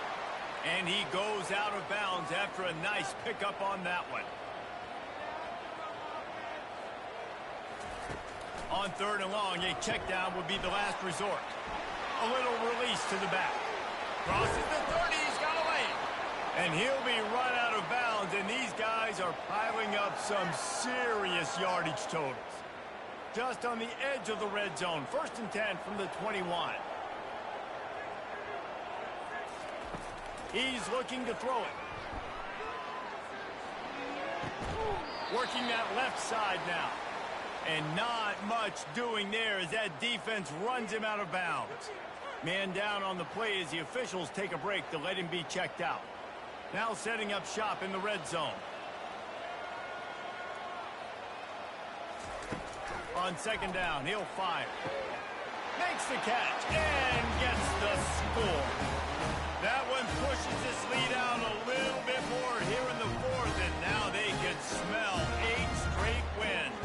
And he goes out of bounds after a nice pickup on that one. On third and long, a check down would be the last resort. A little release to the back. Crosses the 30, he's got a lane. And he'll be run out of bounds, and these guys are piling up some serious yardage totals. Just on the edge of the red zone. First and 10 from the 21. He's looking to throw it. Working that left side now. And not much doing there as that defense runs him out of bounds. Man down on the play as the officials take a break to let him be checked out. Now setting up shop in the red zone. On second down, he'll fire. Makes the catch and gets the score. That one pushes this lead out a little bit more here in the fourth, and now they can smell 8 straight wins.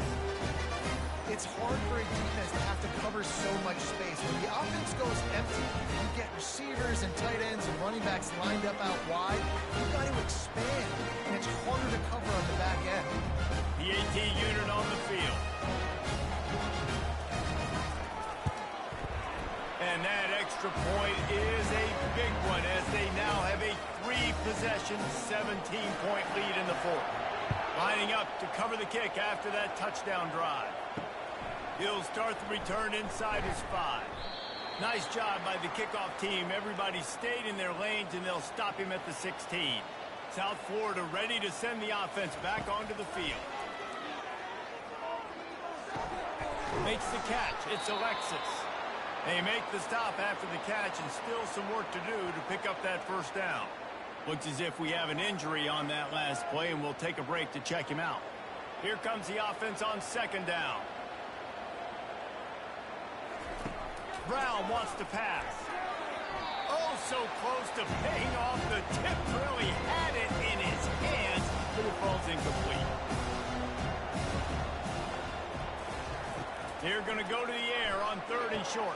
It's hard for a defense to have to cover so much space. When the offense goes empty, you get receivers and tight ends and running backs lined up out wide. You've got to expand, and it's harder to cover on the back end. PAT unit on the field. And that extra point is a big one as they now have a 3-possession, 17-point lead in the fourth. Lining up to cover the kick after that touchdown drive. He'll start the return inside his 5. Nice job by the kickoff team. Everybody stayed in their lanes, and they'll stop him at the 16. South Florida ready to send the offense back onto the field. Makes the catch. It's Alexis. They make the stop after the catch, and still some work to do to pick up that first down. Looks as if we have an injury on that last play, and we'll take a break to check him out. Here comes the offense on second down. Brown wants to pass. Oh, so close to paying off the tip. Really had it in his hands, but it falls incomplete. They're going to go to the air on third and short.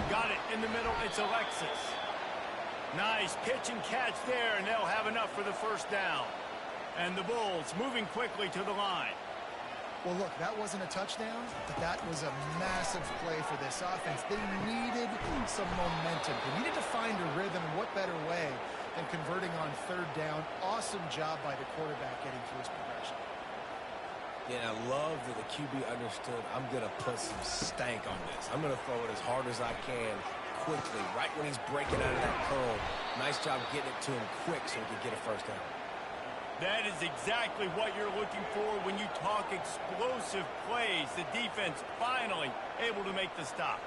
Got it in the middle. It's Alexis. Nice pitch and catch there, and they'll have enough for the first down. And the Bulls moving quickly to the line. Well, look, that wasn't a touchdown, but that was a massive play for this offense. They needed some momentum. They needed to find a rhythm, and what better way than converting on third down. Awesome job by the quarterback getting through his progression. Yeah, I love that the QB understood I'm going to put some stank on this. I'm going to throw it as hard as I can quickly, right when he's breaking out of that curl. Nice job getting it to him quick so he could get a first down. That is exactly what you're looking for when you talk explosive plays. The defense finally able to make the stop.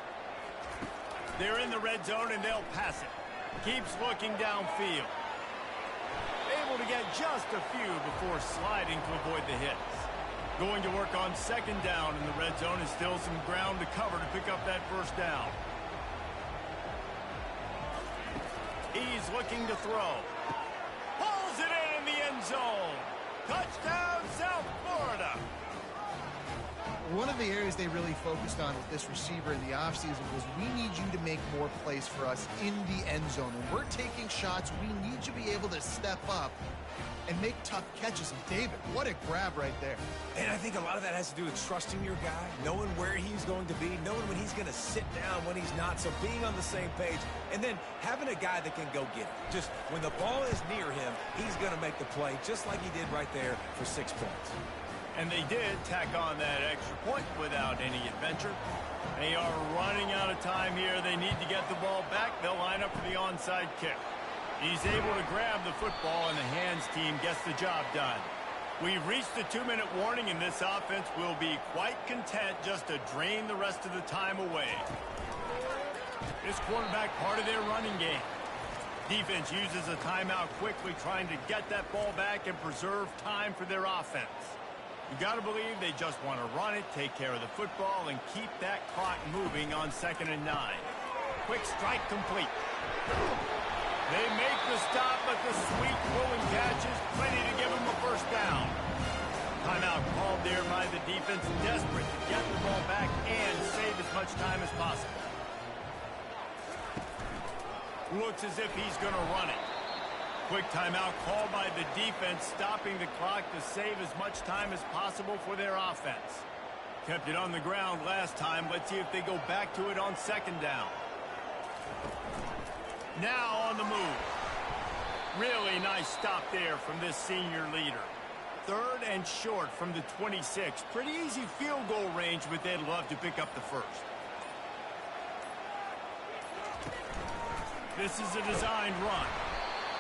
They're in the red zone, and they'll pass it. Keeps looking downfield. Able to get just a few before sliding to avoid the hits. Going to work on second down in the red zone, and still some ground to cover to pick up that first down. He's looking to throw. Pulls it in the end zone. Touchdown, South Florida. One of the areas they really focused on with this receiver in the offseason was we need you to make more plays for us in the end zone. When we're taking shots, we need you to be able to step up and make tough catches. And David, what a grab right there. And I think a lot of that has to do with trusting your guy, knowing where he's going to be, knowing when he's going to sit down, when he's not, so being on the same page, and then having a guy that can go get it. Just when the ball is near him, he's going to make the play, just like he did right there for 6 points. And they did tack on that extra point without any adventure. They are running out of time here. They need to get the ball back. They'll line up for the onside kick. He's able to grab the football, and the hands team gets the job done. We've reached the 2-minute warning, and this offense will be quite content just to drain the rest of the time away. This quarterback part of their running game. Defense uses a timeout quickly, trying to get that ball back and preserve time for their offense. You got to believe they just want to run it, take care of the football, and keep that clock moving on 2nd and 9. Quick strike complete. They make the stop, but the sweet pulling catch is plenty to give them a first down. Timeout called there by the defense, desperate to get the ball back and save as much time as possible. Looks as if he's going to run it. Quick timeout called by the defense, stopping the clock to save as much time as possible for their offense. Kept it on the ground last time. Let's see if they go back to it on 2nd down. Now on the move. Really nice stop there from this senior leader. 3rd and short from the 26. Pretty easy field goal range, but they'd love to pick up the first. This is a designed run.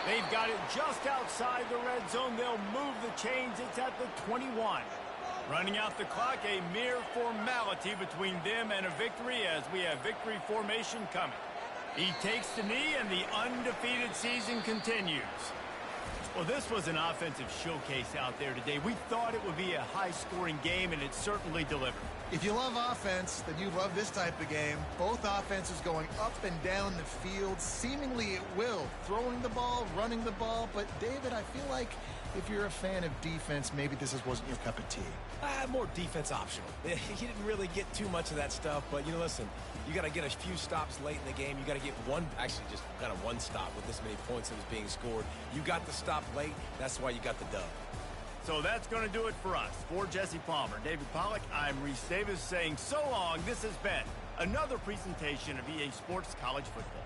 They've got it just outside the red zone. They'll move the chains. It's at the 21. Running out the clock, a mere formality between them and a victory as we have victory formation coming. He takes the knee, and the undefeated season continues. Well, this was an offensive showcase out there today. We thought it would be a high-scoring game, and it certainly delivered. If you love offense, then you love this type of game. Both offenses going up and down the field, seemingly at will. Throwing the ball, running the ball. But, David, I feel like if you're a fan of defense, maybe this wasn't your cup of tea. More defense optional. He didn't really get too much of that stuff, but, listen, you got to get a few stops late in the game. You got to get actually just kind of one stop with this many points that was being scored. You got the stop late. That's why you got the dub. So that's going to do it for us. For Jesse Palmer, David Pollack, I'm Reese Davis saying so long. This has been another presentation of EA Sports College Football.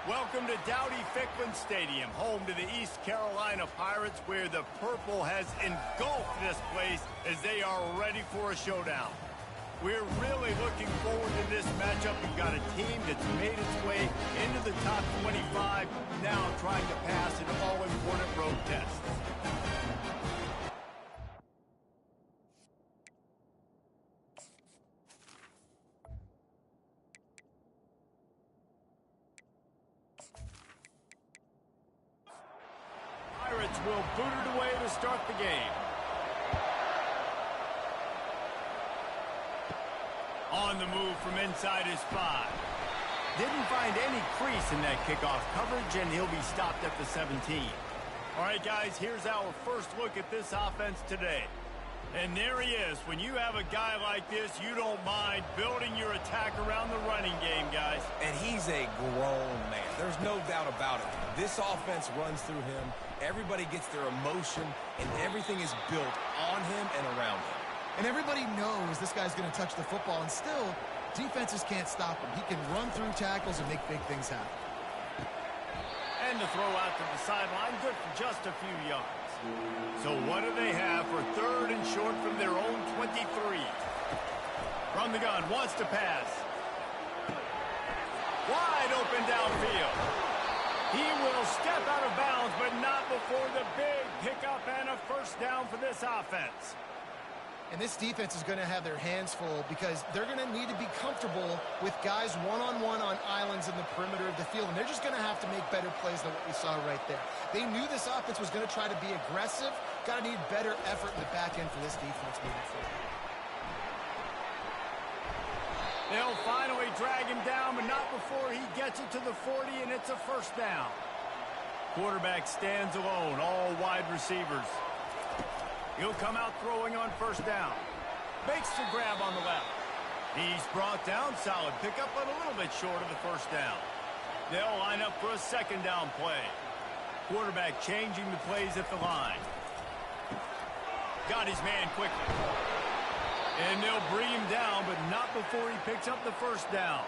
Welcome to Dowdy-Ficklin Stadium, home to the East Carolina Pirates, where the purple has engulfed this place as they are ready for a showdown. We're really looking forward to this matchup. We've got a team that's made its way into the top 25, now trying to pass an all-important road test. Pirates will boot it away to start the game. On the move from inside his 5. Didn't find any crease in that kickoff coverage, and he'll be stopped at the 17. All right, guys, here's our first look at this offense today. And there he is. When you have a guy like this, you don't mind building your attack around the running game, guys. And he's a grown man. There's no doubt about it. This offense runs through him. Everybody gets their emotion, and everything is built on him and around him. And everybody knows this guy's going to touch the football, and still, defenses can't stop him. He can run through tackles and make big things happen. And the throw out to the sideline, good for just a few yards. So what do they have for third and short from their own 23? From the gun, wants to pass. Wide open downfield. He will step out of bounds, but not before the big pickup and a first down for this offense. And this defense is going to have their hands full because they're going to need to be comfortable with guys one-on-one on islands in the perimeter of the field. And they're just going to have to make better plays than what we saw right there. They knew this offense was going to try to be aggressive. Got to need better effort in the back end for this defense moving forward. They'll finally drag him down, but not before he gets it to the 40, and it's a first down. Quarterback stands alone, all wide receivers. He'll come out throwing on first down. Makes the grab on the left. He's brought down, solid pickup, but a little bit short of the first down. They'll line up for a second down play. Quarterback changing the plays at the line. Got his man quickly. And they'll bring him down, but not before he picks up the first down.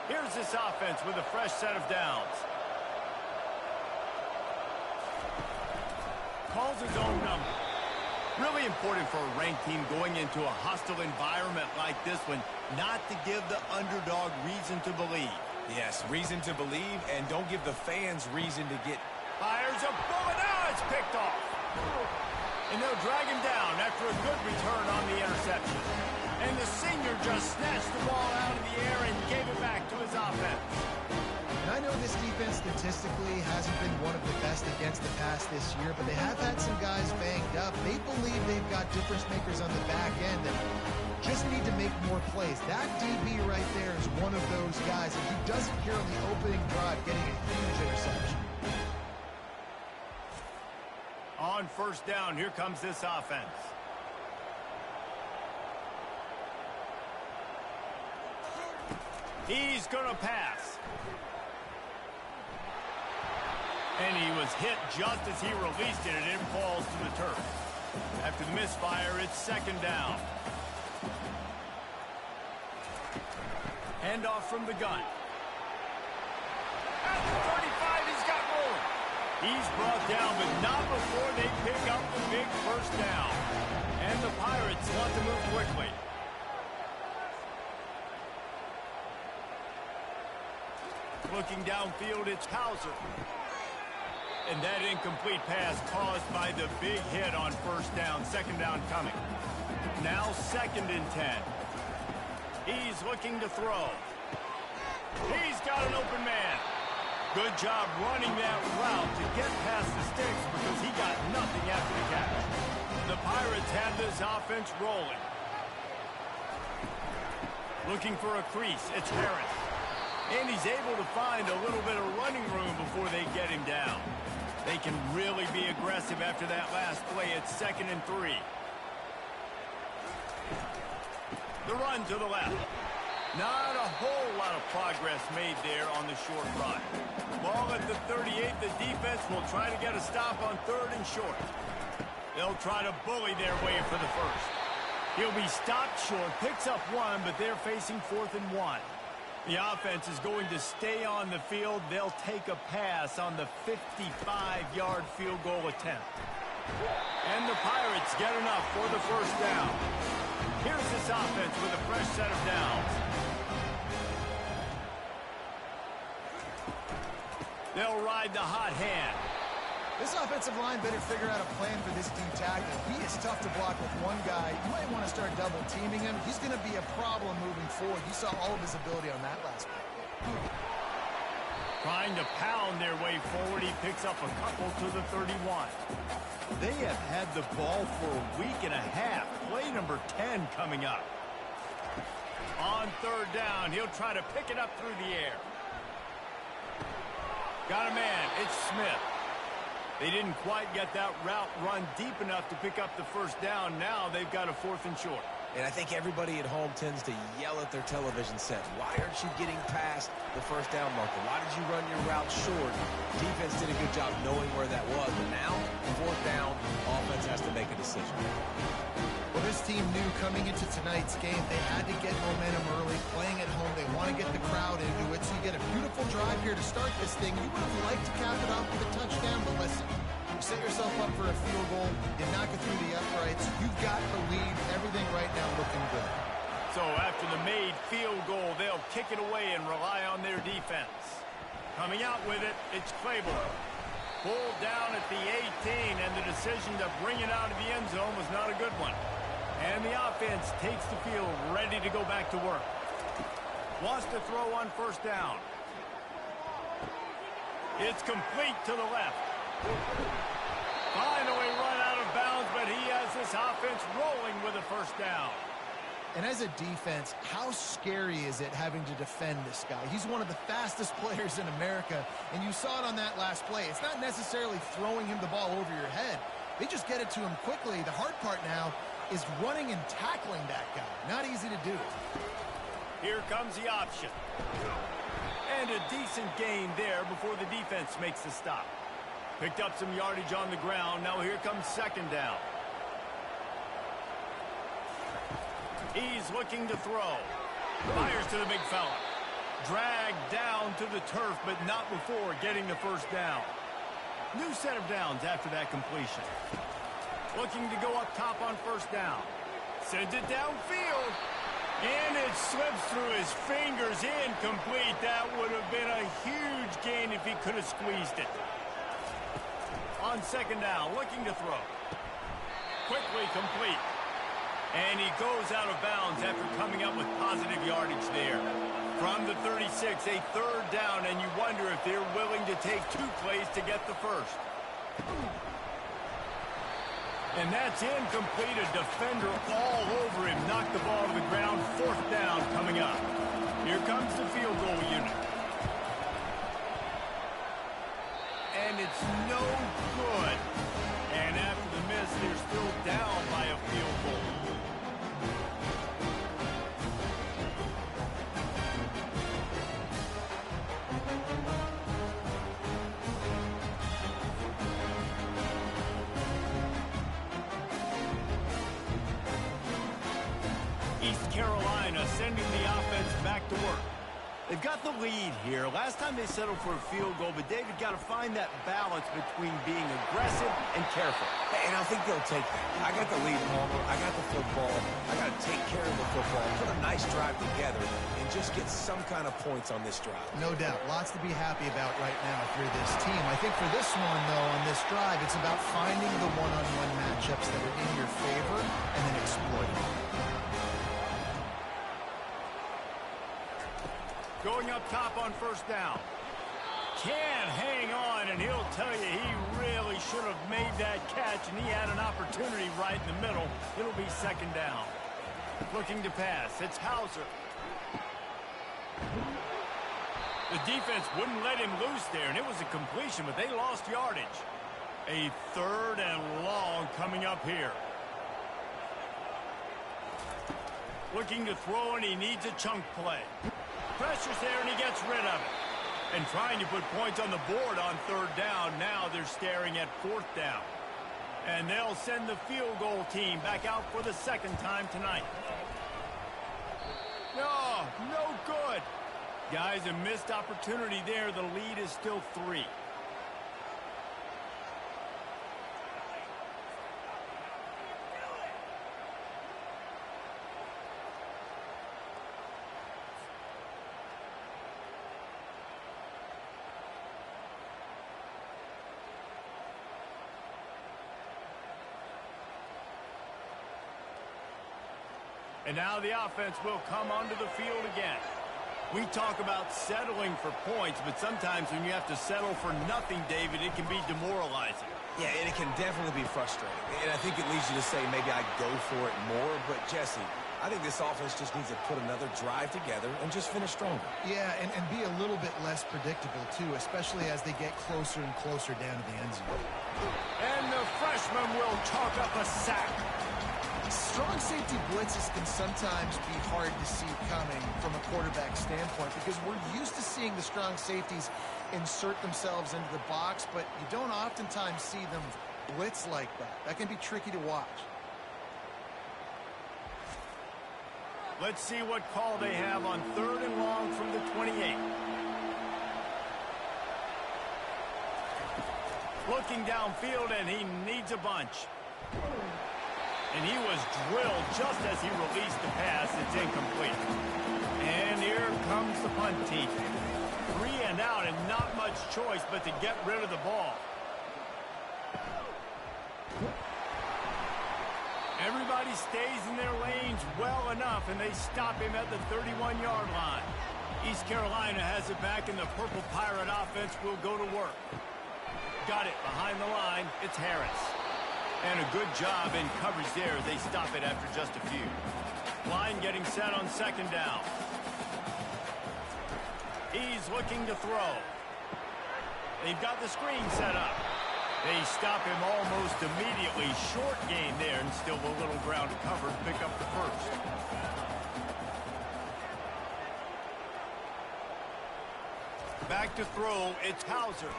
Here's this offense with a fresh set of downs. Calls his own number. Really important for a ranked team going into a hostile environment like this one, not to give the underdog reason to believe. Yes, reason to believe, and don't give the fans reason to get... Fires a bullet. Now it's picked off. And they'll drag him down after a good return on the interception. And the senior just snatched the ball out of the air and gave it back to his offense. And I know this defense statistically hasn't been one of the best against the pass this year, but they have had some guys banged up. They believe they've got difference makers on the back end that just need to make more plays. That DB right there is one of those guys, and he does it here on the opening drive, getting a huge interception. On first down, here comes this offense. He's going to pass. And he was hit just as he released it, and it falls to the turf. After the misfire, it's second down. Handoff from the gun. At the 35, he's got room. He's brought down, but not before they pick up the big first down. And the Pirates want to move quickly. Looking downfield, it's Hauser. And that incomplete pass caused by the big hit on first down. Second down coming. Now second and 10. He's looking to throw. He's got an open man. Good job running that route to get past the sticks because he got nothing after the catch. The Pirates have this offense rolling. Looking for a crease. It's Harris. And he's able to find a little bit of running room before they get him down. They can really be aggressive after that last play. It's second and 3. The run to the left. Not a whole lot of progress made there on the short run. Ball at the 38. The defense will try to get a stop on third and short. They'll try to bully their way for the first. He'll be stopped short. Picks up one, but they're facing 4th and 1. The offense is going to stay on the field. They'll take a pass on the 55-yard field goal attempt. And the Pirates get enough for the first down. Here's this offense with a fresh set of downs. They'll ride the hot hand. This offensive line better figure out a plan for this D tackle. He is tough to block with one guy. You might want to start double teaming him. He's going to be a problem moving forward. You saw all of his ability on that last play. Trying to pound their way forward. He picks up a couple to the 31. They have had the ball for a week and a half. Play number 10 coming up. On third down, he'll try to pick it up through the air. Got a man. It's Smith. They didn't quite get that route run deep enough to pick up the first down. Now they've got a 4th and short. And I think everybody at home tends to yell at their television set. Why aren't you getting past the first down marker? Why did you run your route short? Defense did a good job knowing where that was. But now, 4th down, offense has to make a decision. Well, this team knew coming into tonight's game they had to get momentum early. Playing at home, they want to get the crowd into it. So you get a beautiful drive here to start this thing. You would have liked to cap it off with a touchdown, but listen. You set yourself up for a field goal. You knock it through the uprights. You've got the lead. Everything right now looking good. So after the made field goal, they'll kick it away and rely on their defense. Coming out with it, it's Claiborne. Pulled down at the 18, and the decision to bring it out of the end zone was not a good one. And the offense takes the field, ready to go back to work. Wants to throw on first down. It's complete to the left. Finally run out of bounds, but he has this offense rolling with a first down. And as a defense, how scary is it having to defend this guy? He's one of the fastest players in America, and you saw it on that last play. It's not necessarily throwing him the ball over your head. They just get it to him quickly. The hard part now is running and tackling that guy. Not easy to do. Here comes the option. And a decent gain there before the defense makes the stop. Picked up some yardage on the ground. Now here comes second down. He's looking to throw. Fires to the big fella. Dragged down to the turf, but not before getting the first down. New set of downs after that completion. Looking to go up top on first down. Sends it downfield. And it slips through his fingers. Incomplete. That would have been a huge gain if he could have squeezed it. On second down, looking to throw. Quickly complete. And he goes out of bounds after coming up with positive yardage there. From the 36, a third down, and you wonder if they're willing to take 2 plays to get the first. And that's incomplete. A defender all over him. Knocked the ball to the ground. 4th down coming up. Here comes the field goal unit. And it's no good. And after the miss, they're still down by a field goal. East Carolina sending the offense back to work. They've got the lead here. Last time they settled for a field goal, but David got to find that balance between being aggressive and careful. And I think they'll take that. I got the lead, Palmer. I got the football. I got to take care of the football. Put a nice drive together and just get some kind of points on this drive. No doubt. Lots to be happy about right now if you're this team. I think for this one, though, on this drive, it's about finding the one-on-one matchups that are in your favor and then exploiting them. Going up top on first down. Can't hang on, and he'll tell you he really should have made that catch, and he had an opportunity right in the middle. It'll be second down. Looking to pass. It's Hauser. The defense wouldn't let him loose there, and it was a completion, but they lost yardage. A third and long coming up here. Looking to throw, and he needs a chunk play. Pressure's there, and he gets rid of it. And trying to put points on the board on third down. Now they're staring at 4th down. And they'll send the field goal team back out for the second time tonight. No good. Guys, a missed opportunity there. The lead is still 3. And now the offense will come onto the field again. We talk about settling for points, but sometimes when you have to settle for nothing, David, it can be demoralizing. Yeah, and it can definitely be frustrating. And I think it leads you to say maybe I go for it more. But, Jesse, I think this offense just needs to put another drive together and just finish stronger. Yeah, and be a little bit less predictable, too, especially as they get closer and closer down to the end zone. And the freshman will chalk up a sack. Strong safety blitzes can sometimes be hard to see coming from a quarterback standpoint because we're used to seeing the strong safeties insert themselves into the box, but you don't oftentimes see them blitz like that. That can be tricky to watch. Let's see what call they have on 3rd and long from the 28. Looking downfield, and he needs a bunch. And he was drilled just as he released the pass. It's incomplete. And here comes the punt team. 3 and out and not much choice but to get rid of the ball. Everybody stays in their lanes well enough, and they stop him at the 31-yard line. East Carolina has it back, and the Purple Pirate offense will go to work. Got it behind the line. It's Harris. And a good job in coverage there. They stop it after just a few. Line getting set on 2nd down. He's looking to throw. They've got the screen set up. They stop him almost immediately. Short gain there, and still a little ground to cover to pick up the first. Back to throw. It's Hauser.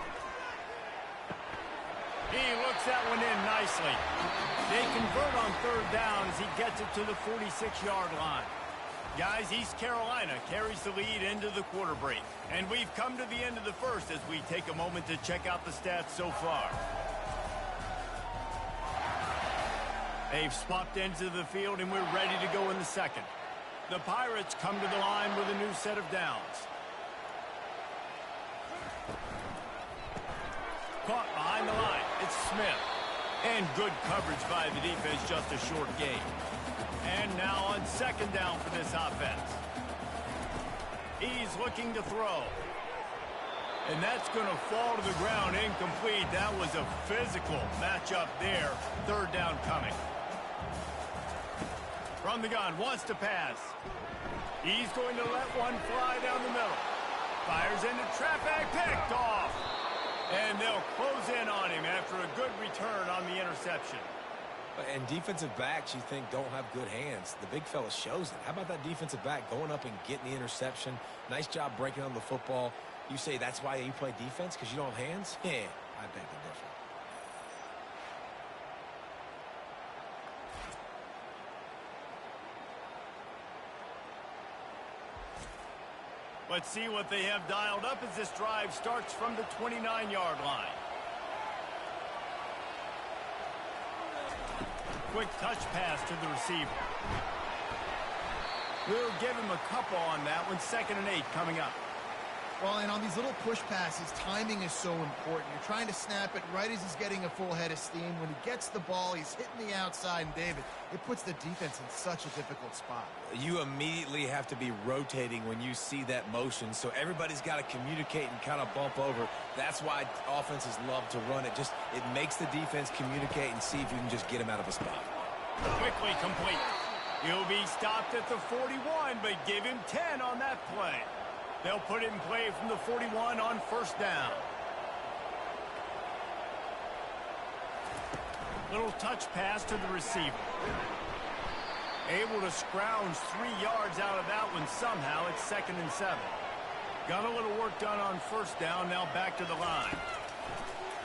He looks that one in nicely. They convert on 3rd down as he gets it to the 46-yard line. Guys, East Carolina carries the lead into the quarter break. And we've come to the end of the first as we take a moment to check out the stats so far. They've swapped ends of the field, and we're ready to go in the second. The Pirates come to the line with a new set of downs. Caught behind the line. It's Smith. And good coverage by the defense, just a short gain. And now on 2nd down for this offense. He's looking to throw. And that's going to fall to the ground incomplete. That was a physical matchup there. 3rd down coming. From the gun, wants to pass. He's going to let one fly down the middle. Fires into traffic, picked off. And they'll close in on him after a good return on the interception. And defensive backs you think don't have good hands. The big fella shows it. How about that defensive back going up and getting the interception? Nice job breaking on the football. You say that's why you play defense, because you don't have hands? Yeah, I beg to differ. Let's see what they have dialed up as this drive starts from the 29-yard line. Quick touch pass to the receiver. We'll give him a couple on that one. 2nd and 8 coming up. Well, and on these little push passes, timing is so important. You're trying to snap it right as he's getting a full head of steam. When he gets the ball, he's hitting the outside, and David, it puts the defense in such a difficult spot. You immediately have to be rotating when you see that motion, so everybody's got to communicate and kind of bump over. That's why offenses love to run it. It makes the defense communicate and see if you can just get him out of a spot. Quickly complete. He'll be stopped at the 41, but give him 10 on that play. They'll put it in play from the 41 on 1st down. Little touch pass to the receiver. Able to scrounge 3 yards out of that one somehow. It's 2nd and 7. Got a little work done on 1st down. Now back to the line.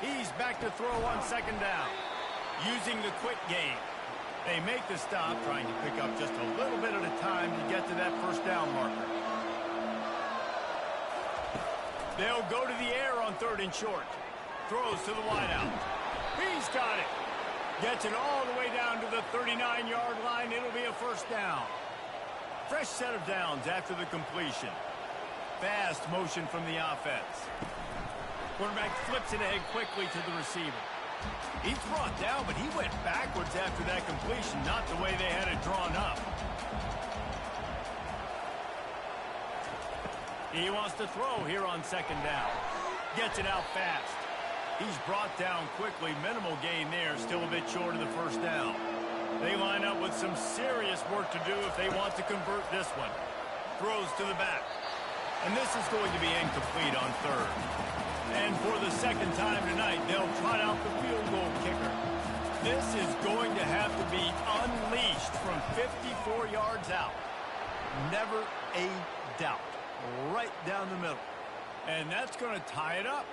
He's back to throw on 2nd down. Using the quick game. They make the stop, trying to pick up just a little bit at a time to get to that 1st down marker. They'll go to the air on 3rd and short. Throws to the wideout. He's got it. Gets it all the way down to the 39-yard line. It'll be a first down. Fresh set of downs after the completion. Fast motion from the offense. Quarterback flips it ahead quickly to the receiver. He's brought down, but he went backwards after that completion, not the way they had it drawn up. He wants to throw here on 2nd down. Gets it out fast. He's brought down quickly. Minimal gain there. Still a bit short of the first down. They line up with some serious work to do if they want to convert this one. Throws to the back. And this is going to be incomplete on 3rd. And for the 2nd time tonight, they'll trot out the field goal kicker. This is going to have to be unleashed from 54 yards out. Never a doubt. Right down the middle. And that's going to tie it up.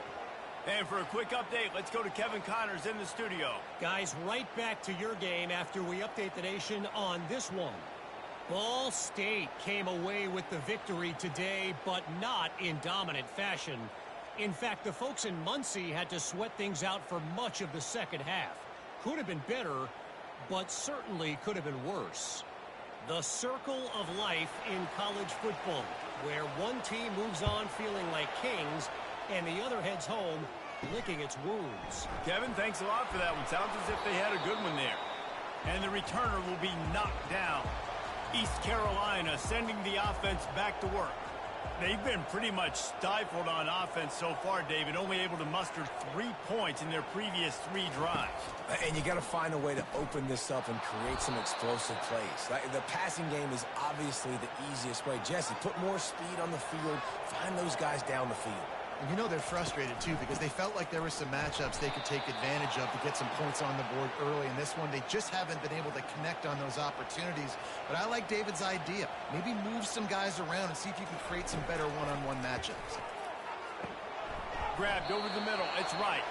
And for a quick update, let's go to Kevin Connors in the studio. Guys, right back to your game after we update the nation on this one. Ball State came away with the victory today, but not in dominant fashion. In fact, the folks in Muncie had to sweat things out for much of the second half. Could have been better, but certainly could have been worse. The circle of life in college football, where one team moves on feeling like kings and the other heads home licking its wounds. Kevin, thanks a lot for that one. Sounds as if they had a good one there. And the returner will be knocked down. East Carolina sending the offense back to work. They've been pretty much stifled on offense so far, David, only able to muster 3 points in their previous 3 drives. And you got to find a way to open this up and create some explosive plays. The passing game is obviously the easiest way. Jesse, put more speed on the field. Find those guys down the field. And you know they're frustrated, too, because they felt like there were some matchups they could take advantage of to get some points on the board early. In this one, they just haven't been able to connect on those opportunities. But I like David's idea. Maybe move some guys around and see if you can create some better one-on-one matchups. Grabbed over the middle. It's right.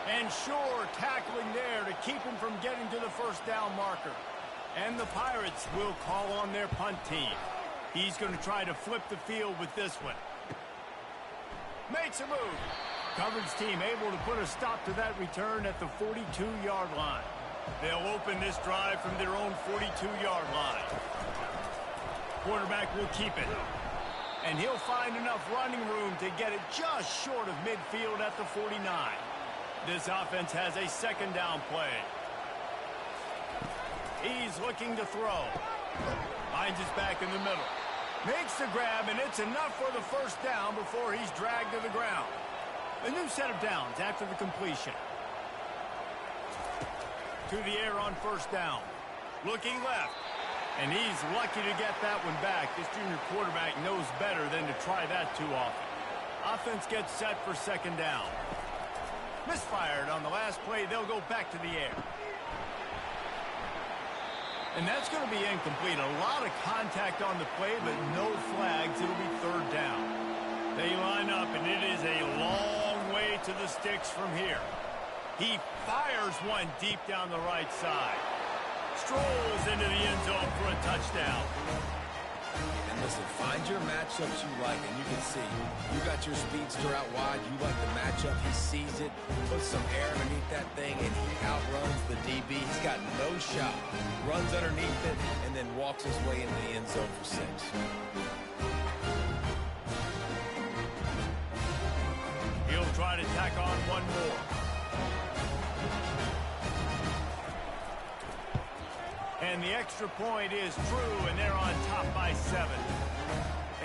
And Shore tackling there to keep him from getting to the first down marker. And the Pirates will call on their punt team. He's going to try to flip the field with this one. Makes a move. Coverage team able to put a stop to that return at the 42-yard line. They'll open this drive from their own 42-yard line. Quarterback will keep it. And he'll find enough running room to get it just short of midfield at the 49. This offense has a 2nd down play. He's looking to throw. Finds his back in the middle. Makes the grab, and it's enough for the first down before he's dragged to the ground. A new set of downs after the completion. To the air on 1st down. Looking left. And he's lucky to get that one back. This junior quarterback knows better than to try that too often. Offense gets set for 2nd down. Misfired on the last play. They'll go back to the air. And that's going to be incomplete. A lot of contact on the play, but no flags. It'll be 3rd down. They line up, and it is a long way to the sticks from here. He fires one deep down the right side. Strolls into the end zone for a touchdown. And listen, find your matchups you like, and you can see. You got your speedster out wide. You like the matchup. He sees it, puts some air underneath that thing, and he outruns the DB. He's got no shot. Runs underneath it, and then walks his way into the end zone for 6. He'll try to tack on one more. And the extra point is true, and they're on top by 7.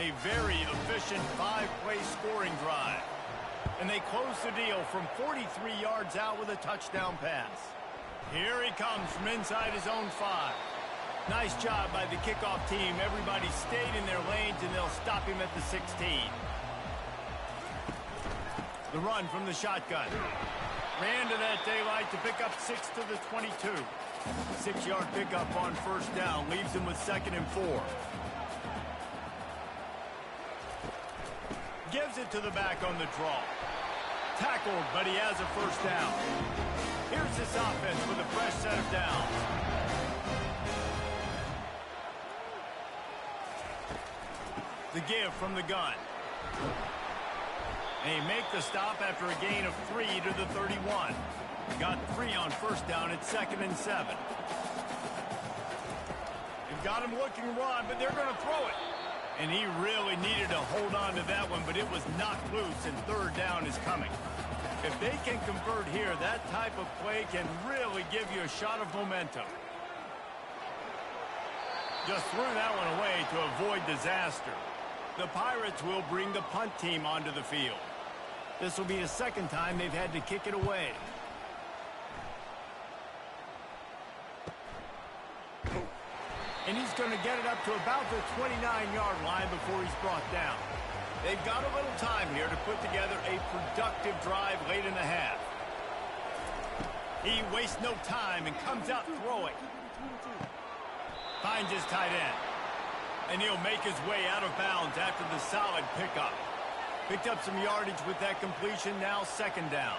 A very efficient 5-play scoring drive. And they close the deal from 43 yards out with a touchdown pass. Here he comes from inside his own 5. Nice job by the kickoff team. Everybody stayed in their lanes, and they'll stop him at the 16. The run from the shotgun. Ran to that daylight to pick up 6 to the 22. 6-yard pickup on 1st down. Leaves him with 2nd and 4. Gives it to the back on the draw. Tackled, but he has a 1st down. Here's this offense with a fresh set of downs. The give from the gun. They make the stop after a gain of 3 to the 31. Got 3 on first down at 2nd and 7. They've got him looking to run, but they're going to throw it. And he really needed to hold on to that one, but it was knocked loose, and 3rd down is coming. If they can convert here, that type of play can really give you a shot of momentum. Just threw that one away to avoid disaster. The Pirates will bring the punt team onto the field. This will be the 2nd time they've had to kick it away. And he's going to get it up to about the 29-yard line before he's brought down. They've got a little time here to put together a productive drive late in the half. He wastes no time and comes out throwing. Finds his tight end. And he'll make his way out of bounds after the solid pickup. Picked up some yardage with that completion, now 2nd down.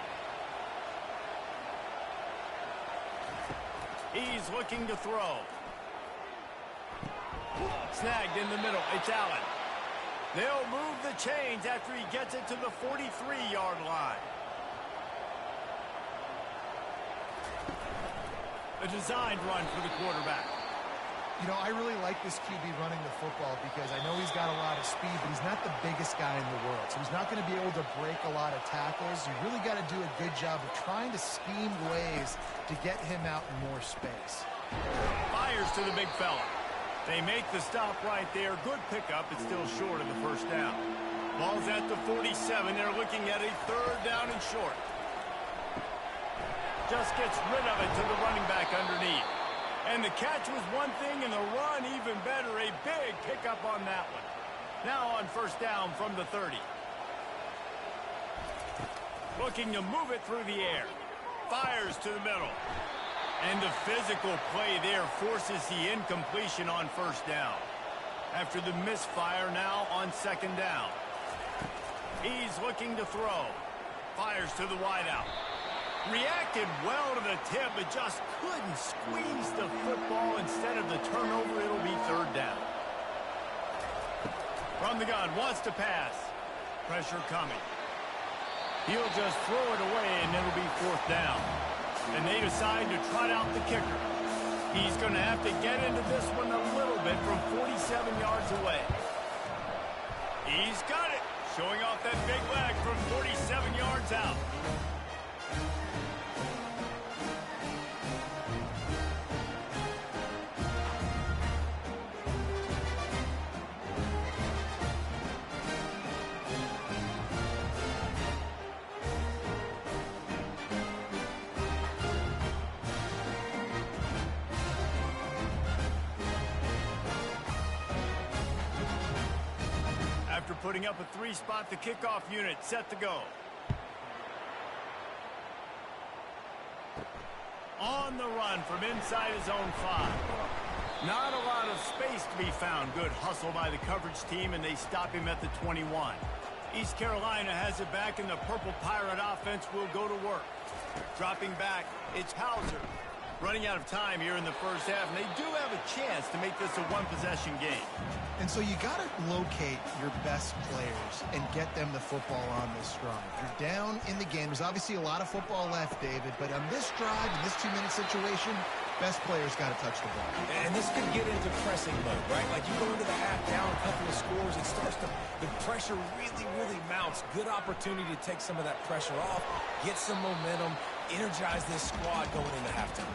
He's looking to throw. Snagged in the middle, it's Allen. They'll move the chains after he gets it to the 43-yard line. A designed run for the quarterback. You know, I really like this QB running the football because I know he's got a lot of speed, but he's not the biggest guy in the world. So he's not going to be able to break a lot of tackles. You really got to do a good job of trying to scheme ways to get him out in more space. Fires to the big fella. They make the stop right there. Good pickup. It's still short of the 1st down. Ball's at the 47. They're looking at a 3rd down and short. Just gets rid of it to the running back underneath. And the catch was one thing, and the run even better. A big pickup on that one. Now on 1st down from the 30. Looking to move it through the air. Fires to the middle. And the physical play there forces the incompletion on 1st down. After the misfire, now on 2nd down. He's looking to throw. Fires to the wideout. Reacted well to the tip, but just couldn't squeeze the football. Instead of the turnover, it'll be 3rd down. From the gun, wants to pass. Pressure coming. He'll just throw it away, and it'll be 4th down. And they decide to trot out the kicker. He's going to have to get into this one a little bit from 47 yards away. He's got it. Showing off that big leg from 47 yards out. After putting up a 3-spot, the kickoff unit set to go. On the run from inside his own 5. Not a lot of space to be found. Good hustle by the coverage team, and they stop him at the 21. East Carolina has it back, and the Purple Pirate offense will go to work. Dropping back, it's Hauser. Running out of time here in the 1st half, and they do have a chance to make this a 1-possession game. And so you got to locate your best players and get them the football on this drive. You're down in the game. There's obviously a lot of football left, David, but on this drive, in this 2-minute situation, best players got to touch the ball. And this could get into pressing mode, right? Like you go into the half down, a couple of scores, it starts to, the pressure really mounts. Good opportunity to take some of that pressure off, get some momentum, energize this squad going into halftime.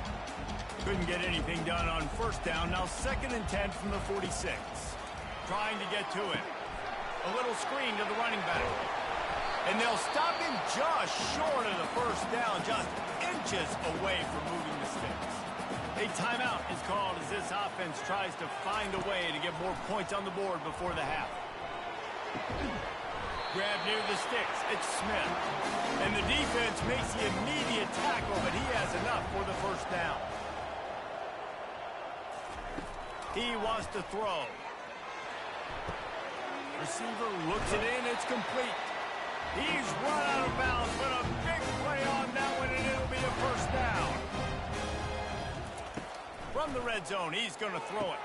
Couldn't get anything done on 1st down. Now 2nd and 10 from the 46. Trying to get to it. A little screen to the running back. And they'll stop him just short of the 1st down, just inches away from moving the sticks. A timeout is called as this offense tries to find a way to get more points on the board before the half. Grab near the sticks. It's Smith. And the defense makes the immediate tackle, but he has enough for the 1st down. He wants to throw. Receiver looks it in. It's complete. He's run out of bounds, but a big play on that one, and it'll be a 1st down. From the red zone, he's going to throw it.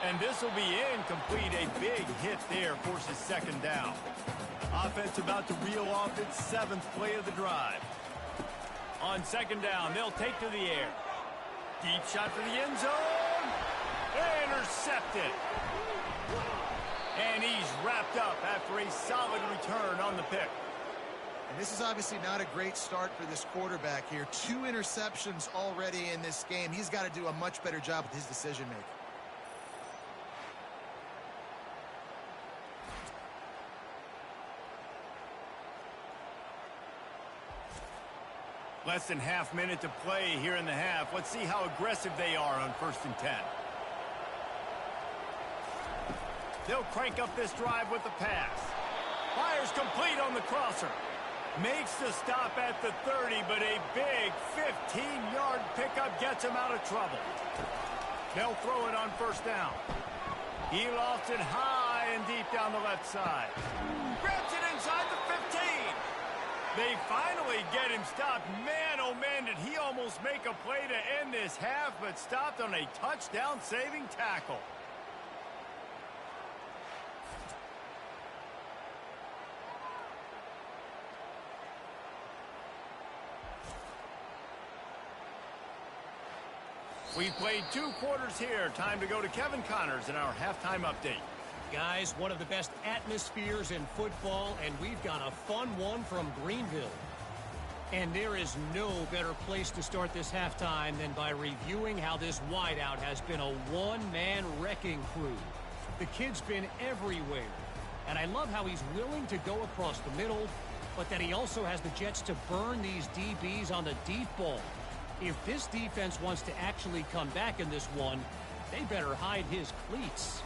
And this will be incomplete. A big hit there forces 2nd down. Offense about to reel off its 7th play of the drive. On second down, they'll take to the air. Deep shot for the end zone. Intercepted. And he's wrapped up after a solid return on the pick. And this is obviously not a great start for this quarterback here. 2 interceptions already in this game. He's got to do a much better job with his decision-making. Less than half minute to play here in the half. Let's see how aggressive they are on 1st and 10. They'll crank up this drive with the pass. Fires complete on the crosser. Makes the stop at the 30, but a big 15-yard pickup gets him out of trouble. They'll throw it on 1st down. He lofts it high and deep down the left side. Grabs it inside the 15. They finally get him stopped. Man, oh man, did he almost make a play to end this half, but stopped on a touchdown-saving tackle. We've played 2 quarters here. Time to go to Kevin Connors in our halftime update. Guys, one of the best atmospheres in football, and we've got a fun one from Greenville. And there is no better place to start this halftime than by reviewing how this wideout has been a one-man wrecking crew. The kid's been everywhere, and I love how he's willing to go across the middle, but that he also has the jets to burn these DBs on the deep ball. If this defense wants to actually come back in this one, they better hide his cleats.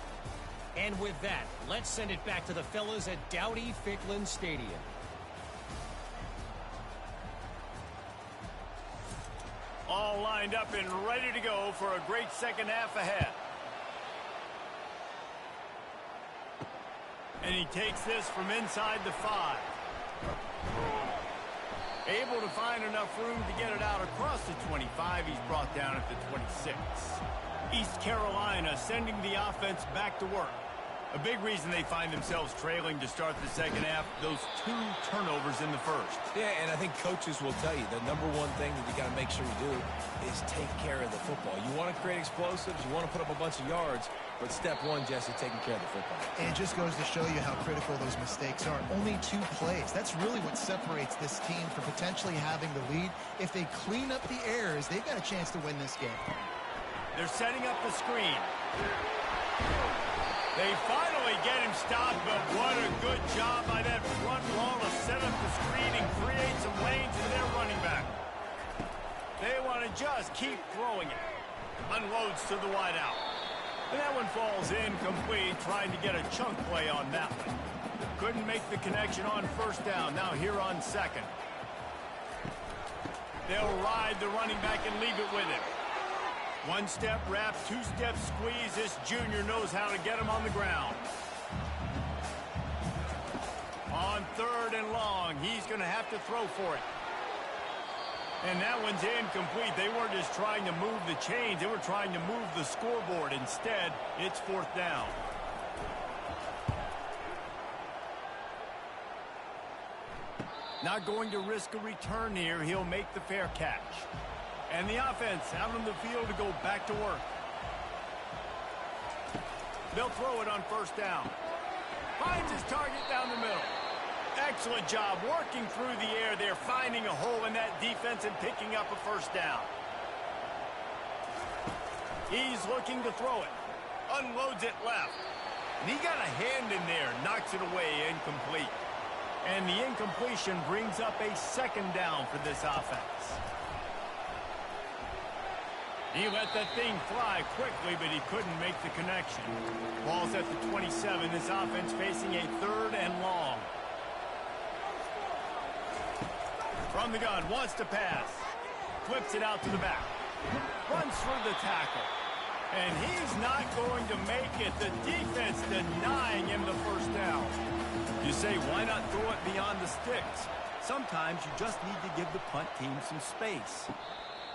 And with that, let's send it back to the fellas at Dowdy-Ficklin Stadium. All lined up and ready to go for a great second half ahead. And he takes this from inside the 5. Able to find enough room to get it out across the 25. He's brought down at the 26. East Carolina sending the offense back to work. A big reason they find themselves trailing to start the second half, those 2 turnovers in the first. Yeah, and I think coaches will tell you the number one thing that you got to make sure you do is take care of the football. You want to create explosives, you want to put up a bunch of yards, but step 1, Jesse, taking care of the football. And it just goes to show you how critical those mistakes are. Only 2 plays. That's really what separates this team from potentially having the lead. If they clean up the errors, they've got a chance to win this game. They're setting up the screen. They finally get him stopped, but what a good job by that front wall to set up the screen and create some lanes for their running back. They want to just keep throwing it. Unloads to the wideout. And that one falls incomplete, trying to get a chunk play on that one. Couldn't make the connection on 1st down. Now here on 2nd. They'll ride the running back and leave it with him. 1-step wrap, 2-step squeeze. This junior knows how to get him on the ground. On 3rd and long, he's going to have to throw for it. And that one's incomplete. They weren't just trying to move the chains. They were trying to move the scoreboard. Instead, it's 4th down. Not going to risk a return here. He'll make the fair catch. And the offense out on the field to go back to work. They'll throw it on 1st down. Finds his target down the middle. Excellent job working through the air there, finding a hole in that defense and picking up a 1st down. He's looking to throw it. Unloads it left. And he got a hand in there, knocks it away, incomplete. And the incompletion brings up a 2nd down for this offense. He let that thing fly quickly, but he couldn't make the connection. Ball's at the 27. This offense facing a 3rd and long. From the gun, wants to pass. Flips it out to the back. Runs through the tackle. And he's not going to make it. The defense denying him the 1st down. You say, why not throw it beyond the sticks? Sometimes you just need to give the punt team some space.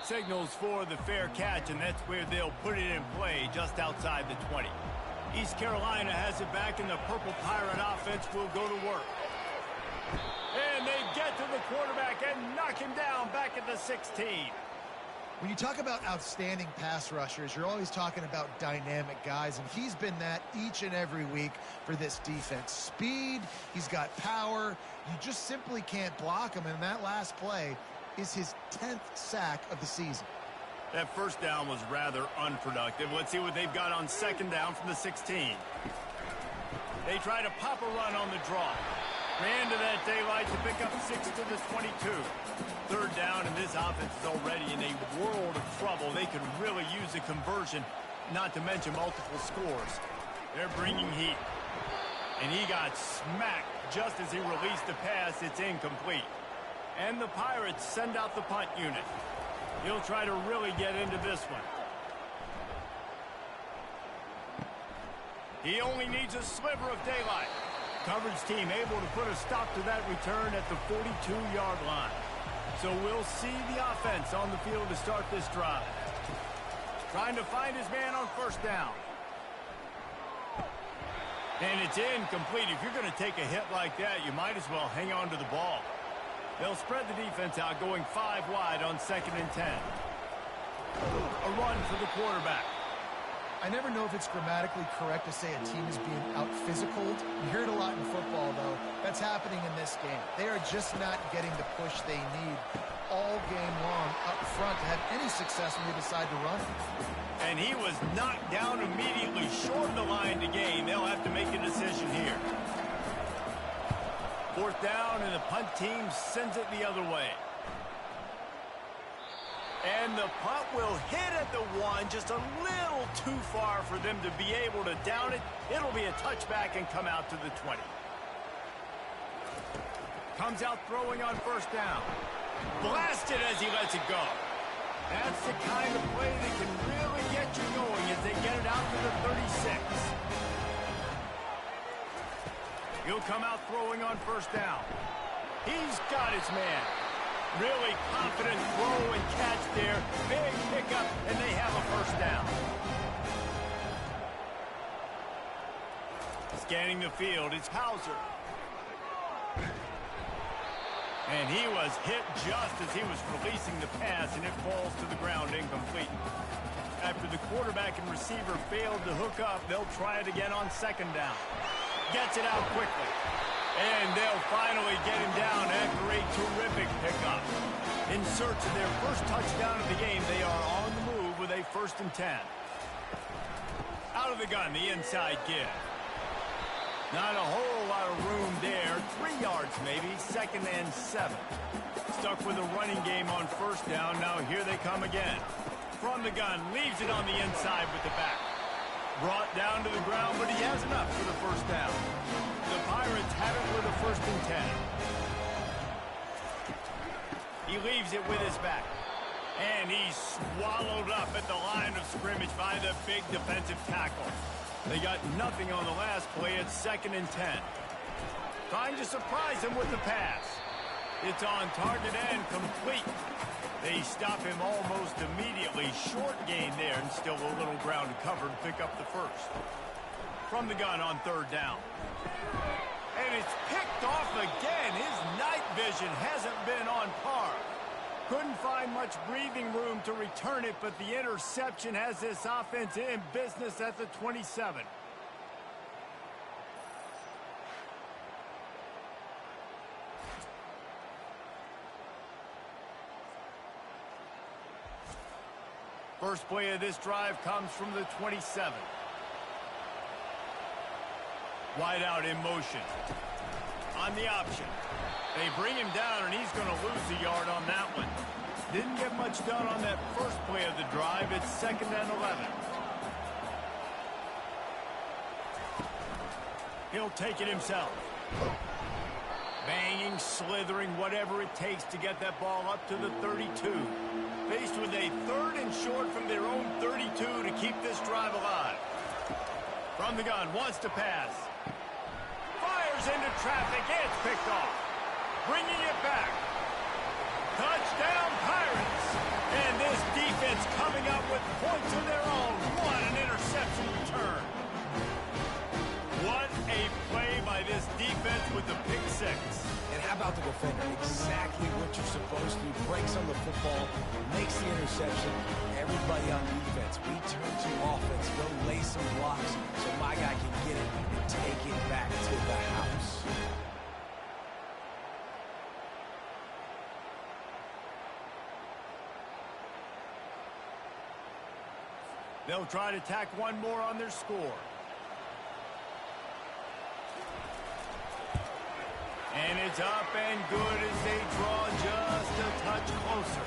Signals for the fair catch, and that's where they'll put it in play, just outside the 20. East Carolina has it back, and the Purple Pirate offense will go to work. to the quarterback and knock him down back at the 16. When you talk about outstanding pass rushers, you're always talking about dynamic guys, and he's been that each and every week for this defense. Speed, he's got power. You just simply can't block him, and that last play is his 10th sack of the season. That first down was rather unproductive. Let's see what they've got on second down from the 16. They try to pop a run on the draw. Ran to that daylight to pick up 6 to the 22. Third down, and this offense is already in a world of trouble. They could really use a conversion, not to mention multiple scores. They're bringing heat. And he got smacked just as he released the pass. It's incomplete. And the Pirates send out the punt unit. He'll try to really get into this one. He only needs a sliver of daylight. Coverage team able to put a stop to that return at the 42-yard line. So we'll see the offense on the field to start this drive. Trying to find his man on first down. And it's incomplete. If you're going to take a hit like that, you might as well hang on to the ball. They'll spread the defense out, going 5 wide on 2nd and 10. A run for the quarterback. I never know if it's grammatically correct to say a team is being out-physicaled. You hear it a lot in football, though. That's happening in this game. They are just not getting the push they need all game long up front to have any success when they decide to run. And he was knocked down immediately short of the line to gain. They'll have to make a decision here. 4th down, and the punt team sends it the other way. And the punt will hit at the 1, just a little too far for them to be able to down it. It'll be a touchback and come out to the 20. Comes out throwing on first down. Blasted as he lets it go. That's the kind of play that can really get you going as they get it out to the 36. He'll come out throwing on first down. He's got his man. Really confident throw and catch there. Big pickup, and they have a first down. Scanning the field, it's Hauser. And he was hit just as he was releasing the pass, and it falls to the ground incomplete. After the quarterback and receiver failed to hook up, they'll try it again on 2nd down. Gets it out quickly. And they'll finally get him down after a terrific pickup. In search of their first touchdown of the game, they are on the move with a 1st and 10. Out of the gun, the inside give. Not a whole lot of room there. 3 yards maybe, 2nd and 7. Stuck with a running game on first down. Now here they come again. From the gun, leaves it on the inside with the back. Brought down to the ground, but he has enough for the first down. The Pirates have it with a 1st and 10. He leaves it with his back. And he's swallowed up at the line of scrimmage by the big defensive tackle. They got nothing on the last play. It's 2nd and 10. Trying to surprise him with the pass. It's on target and complete. They stop him almost immediately. Short gain there, and still a little ground to cover to pick up the first. From the gun on 3rd down. And it's picked off again. His night vision hasn't been on par. Couldn't find much breathing room to return it, but the interception has this offense in business at the 27. First play of this drive comes from the 27. Wide out in motion. On the option. They bring him down, and he's going to lose a yard on that one. Didn't get much done on that first play of the drive. It's 2nd and 11. He'll take it himself. Banging, slithering, whatever it takes to get that ball up to the 32. Faced with a 3rd and short from their own 32 to keep this drive alive. From the gun, wants to pass. Fires into traffic, it's picked off. Bringing it back. Touchdown, Pirates. And this defense coming up with points of their own. What an interception return. What a play by this defense. defense with the pick six. And how about the defender? Exactly what you're supposed to do. Breaks on the football, makes the interception. Everybody on defense, we turn to offense. Go lay some blocks so my guy can get it and take it back to the house. They'll try to tack one more on their score. And it's up and good as they draw just a touch closer.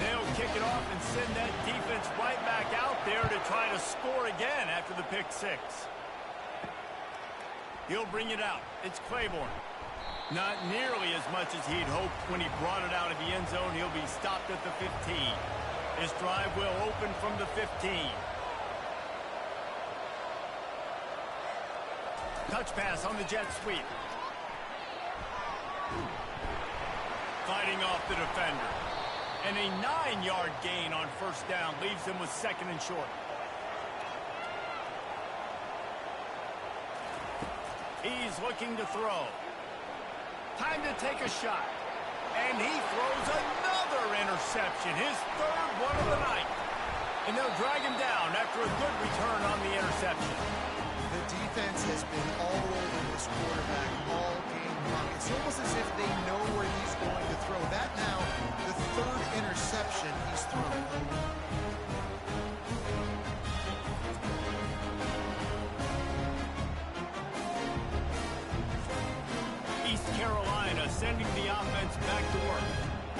They'll kick it off and send that defense right back out there to try to score again after the pick six. He'll bring it out. It's Claiborne. Not nearly as much as he'd hoped when he brought it out of the end zone. He'll be stopped at the 15. This drive will open from the 15. Touch pass on the jet sweep. Fighting off the defender. And a 9-yard gain on first down leaves them with second and short. He's looking to throw. Time to take a shot. And he throws another interception, his third one of the night. And they'll drag him down after a good return on the interception. The defense has been all over this quarterback all game long. It's almost as if they know where he's going to throw. That now, the third interception he's thrown. East Carolina sending the offense back to work.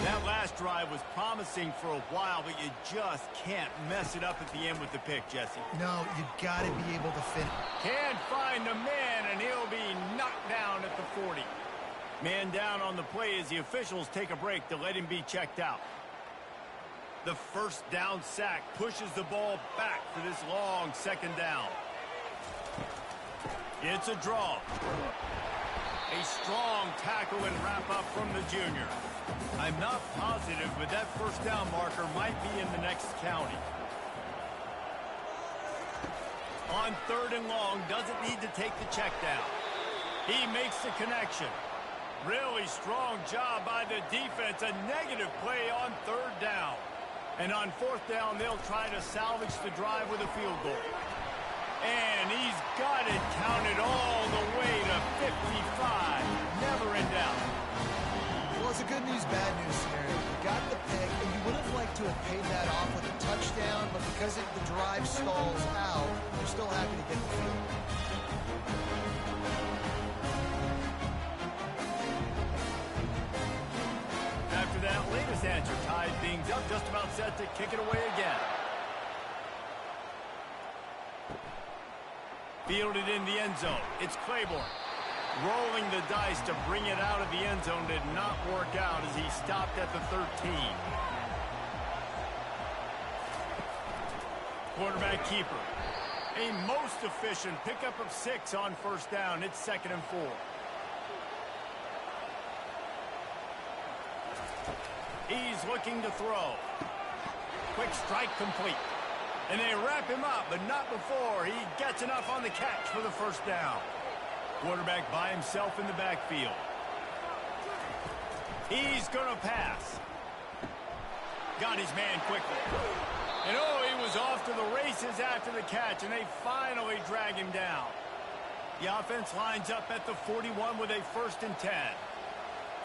That last drive was promising for a while, but you just can't mess it up at the end with the pick, Jesse. No, you got to be able to finish. Can't find the man, and he'll be knocked down at the 40. Man down on the play as the officials take a break to let him be checked out. The first down sack pushes the ball back for this long second down. It's a draw. A strong tackle and wrap-up from the junior. I'm not positive, but that first down marker might be in the next county. On third and long, doesn't need to take the check down. He makes the connection. Really strong job by the defense. A negative play on third down. And on fourth down, they'll try to salvage the drive with a field goal. And he's got it counted all the way to 55. Never in doubt. Well, it's a good news, bad news scenario. You got the pick, and you would have liked to have paid that off with a touchdown, but because the drive stalls out, you're still happy to get the field. After that latest answer tied things up, just about set to kick it away again. Fielded in the end zone. It's Claiborne. Rolling the dice to bring it out of the end zone did not work out as he stopped at the 13. Quarterback keeper. A most efficient pickup of 6 on first down. It's 2nd and 4. He's looking to throw. Quick strike complete. And they wrap him up, but not before he gets enough on the catch for the first down. Quarterback by himself in the backfield. He's going to pass. Got his man quickly. And oh, he was off to the races after the catch, and they finally drag him down. The offense lines up at the 41 with a 1st and 10.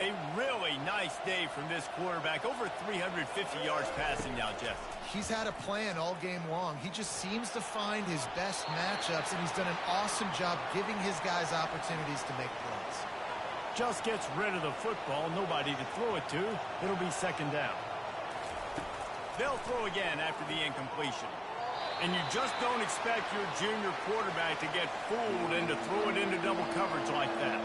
A really nice day from this quarterback. Over 350 yards passing now, Jeff. He's had a plan all game long. He just seems to find his best matchups, and he's done an awesome job giving his guys opportunities to make plays. Just gets rid of the football. Nobody to throw it to. It'll be 2nd down. They'll throw again after the incompletion. And you just don't expect your junior quarterback to get fooled and to throw it into double coverage like that.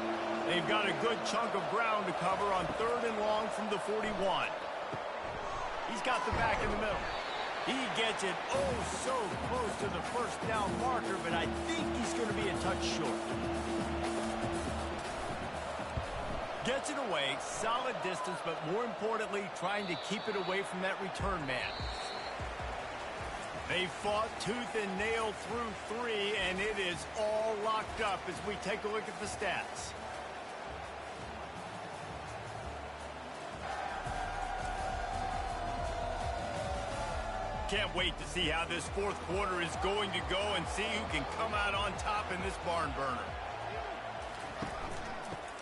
They've got a good chunk of ground to cover on 3rd and long from the 41. He's got the back in the middle. He gets it oh so close to the first down marker, but I think he's going to be a touch short. Gets it away, solid distance, but more importantly, trying to keep it away from that return man. They fought tooth and nail through 3, and it is all locked up as we take a look at the stats. can't wait to see how this fourth quarter is going to go and see who can come out on top in this barn burner.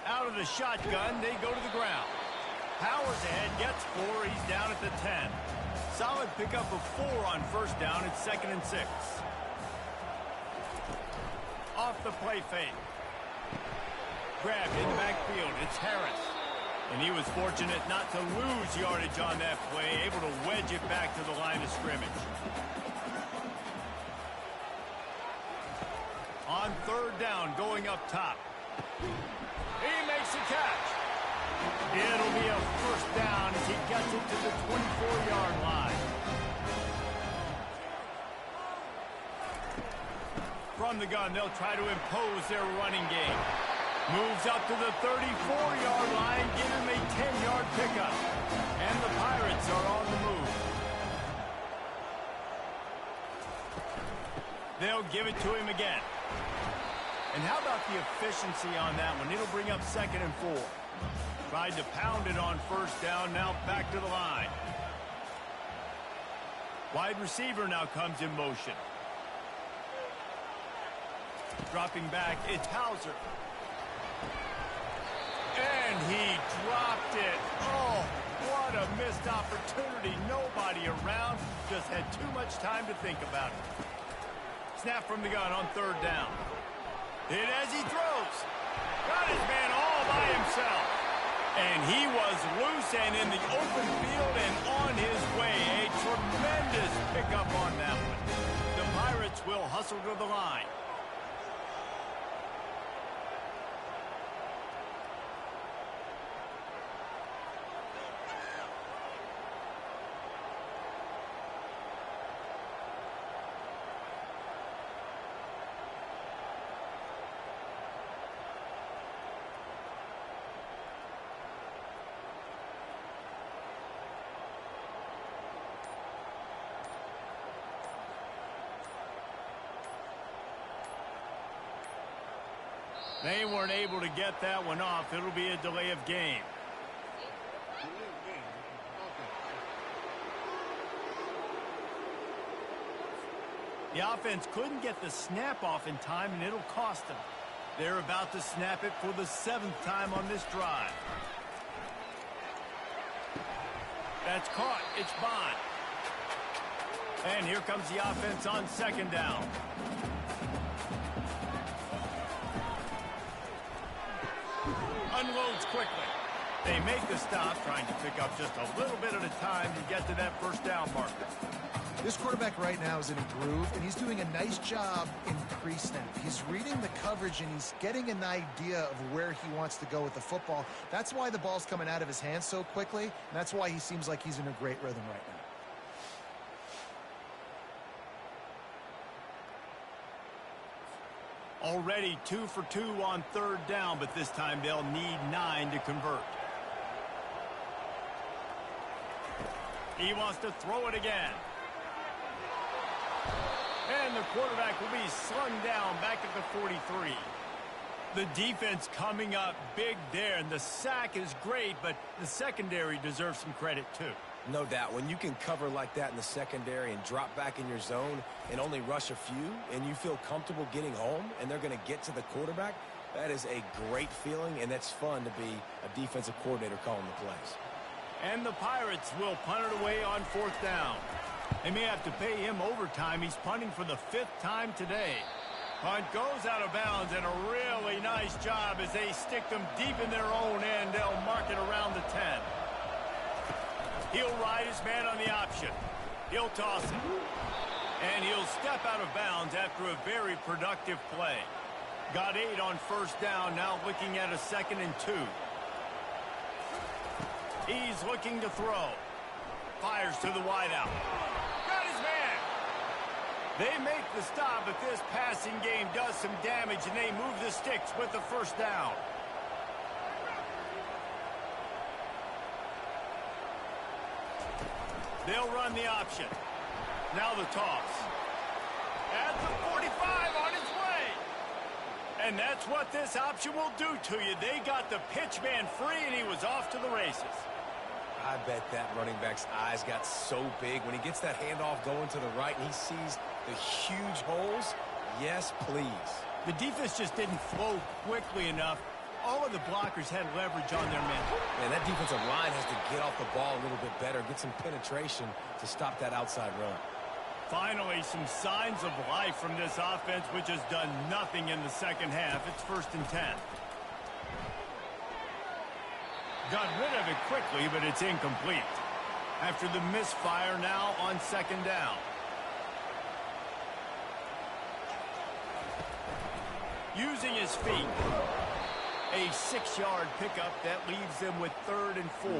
Out of the shotgun, they go to the ground. Powers ahead, gets 4. He's down at the 10. Solid pickup of 4 on first down. It's 2nd and 6. Off the play fake. Grabbed in the backfield. It's Harris. And he was fortunate not to lose yardage on that play, able to wedge it back to the line of scrimmage. On 3rd down, going up top. He makes the catch. It'll be a first down as he gets it to the 24-yard line. From the gun, they'll try to impose their running game. Moves up to the 34-yard line, give him a 10-yard pickup. And the Pirates are on the move. They'll give it to him again. And how about the efficiency on that one? It'll bring up 2nd and 4. Tried to pound it on first down, now back to the line. Wide receiver now comes in motion. Dropping back, it's Hauser. And he dropped it. Oh, what a missed opportunity. Nobody around. Just had too much time to think about it. Snap from the gun on 3rd down. Hit as he throws. Got his man all by himself. And he was loose and in the open field and on his way. A tremendous pickup on that one. The Pirates will hustle to the line. They weren't able to get that one off. It'll be a delay of game. The offense couldn't get the snap off in time, and it'll cost them. They're about to snap it for the 7th time on this drive. That's caught. It's Bond. And here comes the offense on 2nd down. Unloads quickly. They make the stop, trying to pick up just a little bit at a time to get to that first down marker. This quarterback right now is in a groove, and he's doing a nice job in pre-snap. He's reading the coverage, and he's getting an idea of where he wants to go with the football. That's why the ball's coming out of his hands so quickly, and that's why he seems like he's in a great rhythm right now. Already 2 for 2 on 3rd down, but this time they'll need 9 to convert. He wants to throw it again. And the quarterback will be slung down back at the 43. The defense coming up big there, and the sack is great, but the secondary deserves some credit too. No doubt. When you can cover like that in the secondary and drop back in your zone and only rush a few, and you feel comfortable getting home and they're going to get to the quarterback, that is a great feeling, and that's fun to be a defensive coordinator calling the plays. And the Pirates will punt it away on 4th down. They may have to pay him overtime. He's punting for the 5th time today. Punt goes out of bounds, and a really nice job as they stick them deep in their own end. They'll mark it around the 10. He'll ride his man on the option. He'll toss it. And he'll step out of bounds after a very productive play. Got 8 on first down, now looking at a 2nd and 2. He's looking to throw. Fires to the wideout. Got his man. They make the stop, but this passing game does some damage, and they move the sticks with the first down. They'll run the option. Now the toss. At the 45 on its way. And that's what this option will do to you. They got the pitch man free, and he was off to the races. I bet that running back's eyes got so big when he gets that handoff going to the right and he sees the huge holes. Yes, please. The defense just didn't flow quickly enough. All of the blockers had leverage on their men. Man, that defensive line has to get off the ball a little bit better, get some penetration to stop that outside run. Finally, some signs of life from this offense, which has done nothing in the second half. It's 1st and 10. Got rid of it quickly, but it's incomplete. After the misfire, now on 2nd down. Using his feet. A 6-yard pickup that leaves them with 3rd and 4.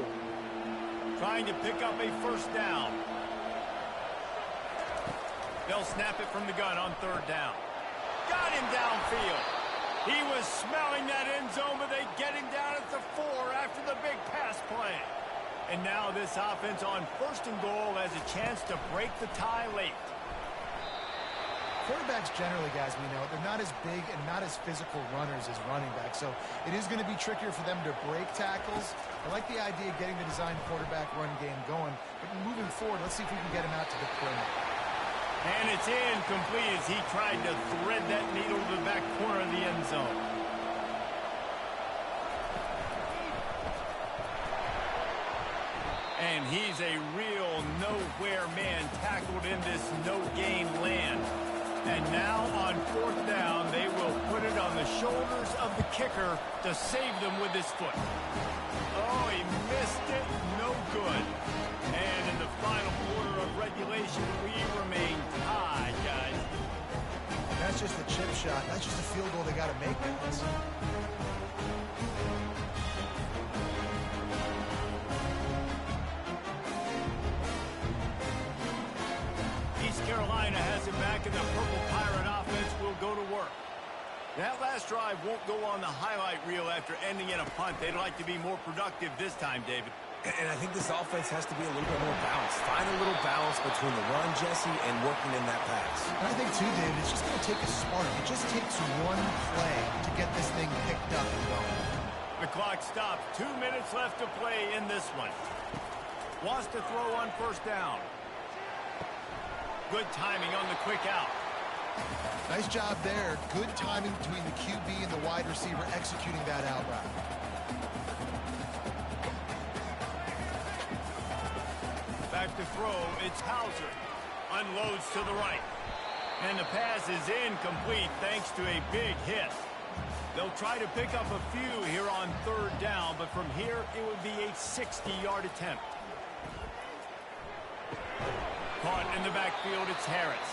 Trying to pick up a 1st down. They'll snap it from the gun on 3rd down. Got him downfield. He was smelling that end zone, but they get him down at the 4 after the big pass play. And now this offense on 1st and goal has a chance to break the tie late. Quarterbacks generally, guys, we know, they're not as big and not as physical runners as running backs, so it is going to be trickier for them to break tackles. I like the idea of getting the design quarterback run game going, but moving forward, let's see if we can get him out to the perimeter. And it's incomplete as he tried to thread that needle to the back corner of the end zone. And he's a real nowhere man tackled in this no-gain land. And now on 4th down, they will put it on the shoulders of the kicker to save them with his foot. Oh, he missed it. No good. And in the final quarter of regulation, we remain tied, guys. That's just a chip shot. That's just a field goal they got to make, guys. East Carolina has him back, and the Purple Pirate offense will go to work. That last drive won't go on the highlight reel after ending in a punt. They'd like to be more productive this time, David. And I think this offense has to be a little bit more balanced. Find a little balance between the run, Jesse, and working in that pass. And I think, too, David, it's just going to take a spark. It just takes one play to get this thing picked up and going. The clock stops. 2 minutes left to play in this one. Wants to throw on 1st down. Good timing on the quick out. Nice job there. Good timing between the QB and the wide receiver executing that out route. Back to throw, it's Hauser. Unloads to the right. And the pass is incomplete thanks to a big hit. They'll try to pick up a few here on 3rd down, but from here it would be a 60-yard attempt. Caught in the backfield, it's Harris.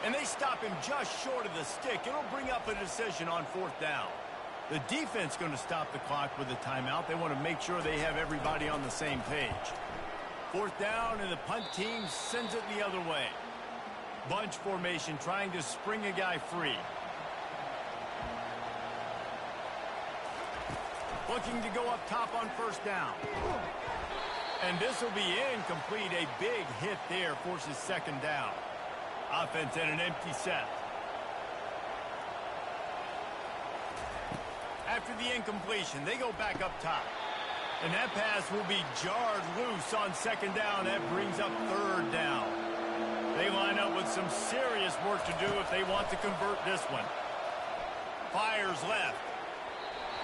And they stop him just short of the stick. It'll bring up a decision on 4th down. The defense going to stop the clock with a timeout. They want to make sure they have everybody on the same page. 4th down, and the punt team sends it the other way. Bunch formation trying to spring a guy free. Looking to go up top on 1st down. And this will be incomplete. A big hit there forces 2nd down. Offense in an empty set. After the incompletion, they go back up top. And that pass will be jarred loose on 2nd down. That brings up 3rd down. They line up with some serious work to do if they want to convert this one. Fires left.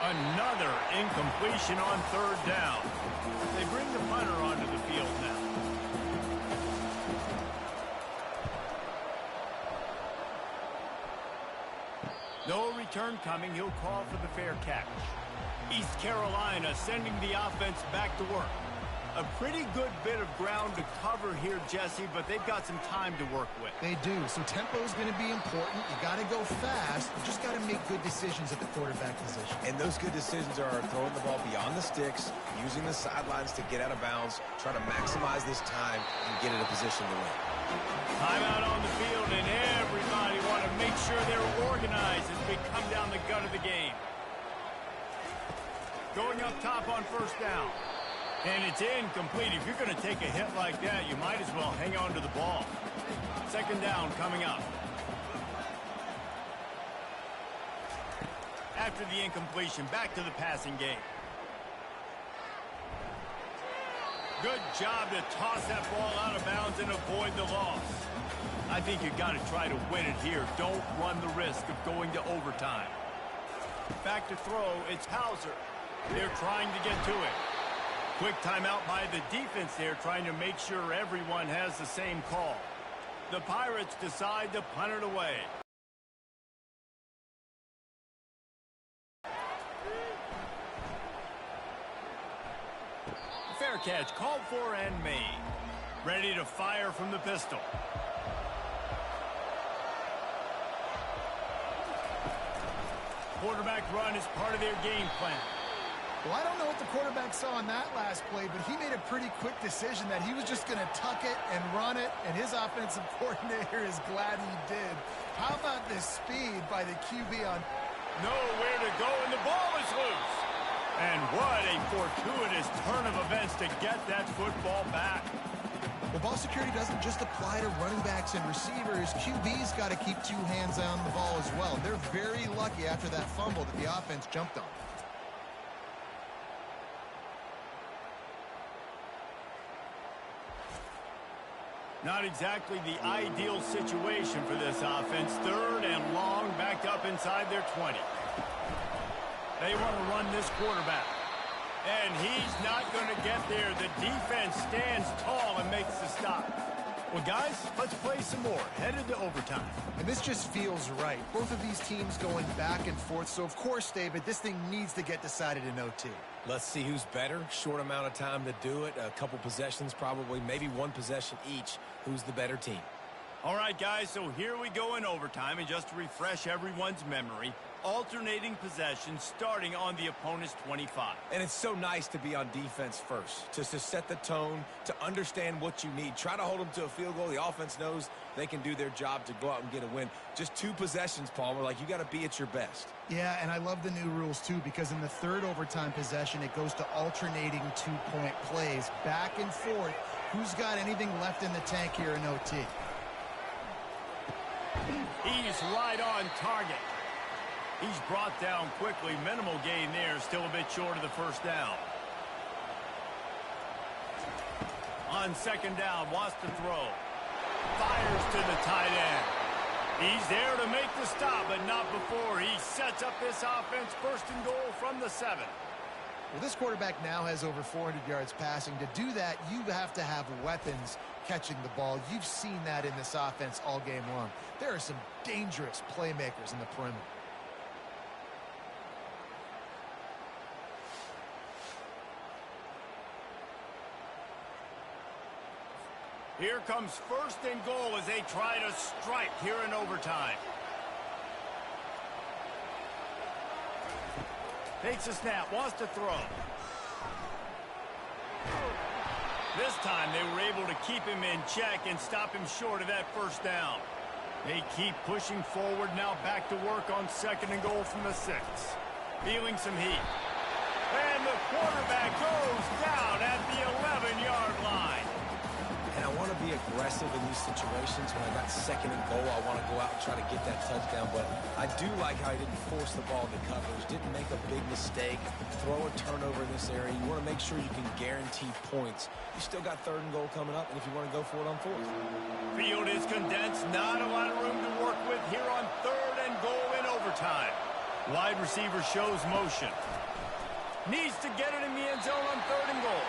Another incompletion on 3rd down. They bring the punter onto the field now. No return coming. He'll call for the fair catch. East Carolina sending the offense back to work. A pretty good bit of ground to cover here, Jesse, but they've got some time to work with. They do. So tempo is going to be important. You got to go fast. You just got to make good decisions at the quarterback position. And those good decisions are throwing the ball beyond the sticks, using the sidelines to get out of bounds, trying to maximize this time and get in a position to win. Timeout on the field, and everybody want to make sure they're organized as we come down the gut of the game. Going up top on 1st down. And it's incomplete. If you're going to take a hit like that, you might as well hang on to the ball. 2nd down coming up. After the incompletion, back to the passing game. Good job to toss that ball out of bounds and avoid the loss. I think you got to try to win it here. Don't run the risk of going to overtime. Back to throw, it's Hauser. They're trying to get to it. Quick timeout by the defense there, trying to make sure everyone has the same call. The Pirates decide to punt it away. Fair catch called for and made. Ready to fire from the pistol. Quarterback run is part of their game plan. Well, I don't know what the quarterback saw on that last play, but he made a pretty quick decision that he was just going to tuck it and run it, and his offensive coordinator is glad he did. How about this speed by the QB on... Nowhere to go, and the ball is loose. And what a fortuitous turn of events to get that football back. Well, ball security doesn't just apply to running backs and receivers. QB's got to keep two hands on the ball as well. They're very lucky after that fumble that the offense jumped on. Not exactly the ideal situation for this offense. Third and long, backed up inside their 20. They want to run this quarterback. And he's not going to get there. The defense stands tall and makes the stop. Well, guys, let's play some more. Headed to overtime. And this just feels right. Both of these teams going back and forth. So, of course, David, this thing needs to get decided in OT. Let's see who's better. Short amount of time to do it. A couple possessions probably, maybe one possession each. Who's the better team? All right, guys, so here we go in overtime. And just to refresh everyone's memory, alternating possessions starting on the opponent's 25. And it's so nice to be on defense first, just to set the tone, to understand what you need. Try to hold them to a field goal. The offense knows they can do their job to go out and get a win. Just two possessions, Palmer, like you got to be at your best. Yeah, and I love the new rules, too, because in the third overtime possession, it goes to alternating two-point plays, back and forth. Who's got anything left in the tank here in OT? He's right on target. He's brought down quickly. Minimal gain there. Still a bit short of the first down. On second down, wants to throw. Fires to the tight end. He's there to make the stop, but not before. He sets up this offense first and goal from the 7. Well, this quarterback now has over 400 yards passing. To do that, you have to have weapons catching the ball. You've seen that in this offense all game long. There are some dangerous playmakers in the perimeter. Here comes first and goal as they try to strike here in overtime. Takes a snap, wants to throw. This time they were able to keep him in check and stop him short of that first down. They keep pushing forward, now back to work on second and goal from the 6. Feeling some heat. And the quarterback goes down at the 11-yard line. And I want to be aggressive in these situations. When I got second and goal, I want to go out and try to get that touchdown. But I do like how he didn't force the ball to coverage, didn't make a big mistake, throw a turnover in this area. You want to make sure you can guarantee points. You still got third and goal coming up, and if you want to go for it on fourth. Field is condensed, not a lot of room to work with here on third and goal in overtime. Wide receiver shows motion. Needs to get it in the end zone on third and goal.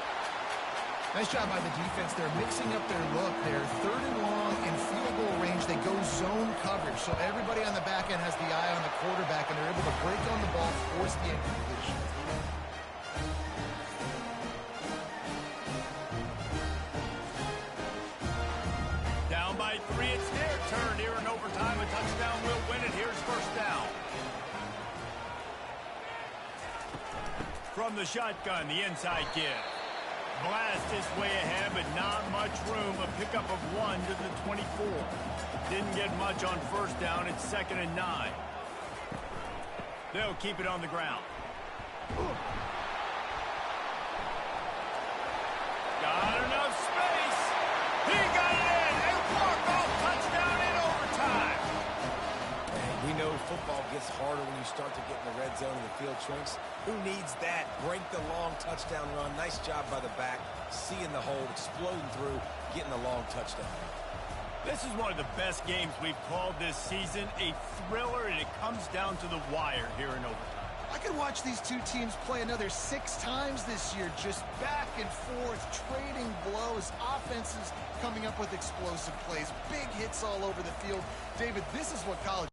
Nice job by the defense. They're mixing up their look. They're third and long in field goal range. They go zone coverage. So everybody on the back end has the eye on the quarterback, and they're able to break on the ball, force the incompletion. Down by 3. It's their turn here in overtime. A touchdown will win it. Here's first down. From the shotgun, the inside give. Blast his way ahead, but not much room. A pickup of 1 to the 24. Didn't get much on first down. It's second and 9. They'll keep it on the ground. Got enough space. He got it in. A walk-off touchdown in overtime. And we know football gets harder when you start to get in the red zone in the field, Trinks. Who needs that? Break the long touchdown run. Nice job by the back. Seeing the hole, exploding through, getting a long touchdown. This is one of the best games we've called this season. A thriller, and it comes down to the wire here in overtime. I could watch these two teams play another 6 times this year, just back and forth, trading blows, offenses coming up with explosive plays, big hits all over the field. David, this is what college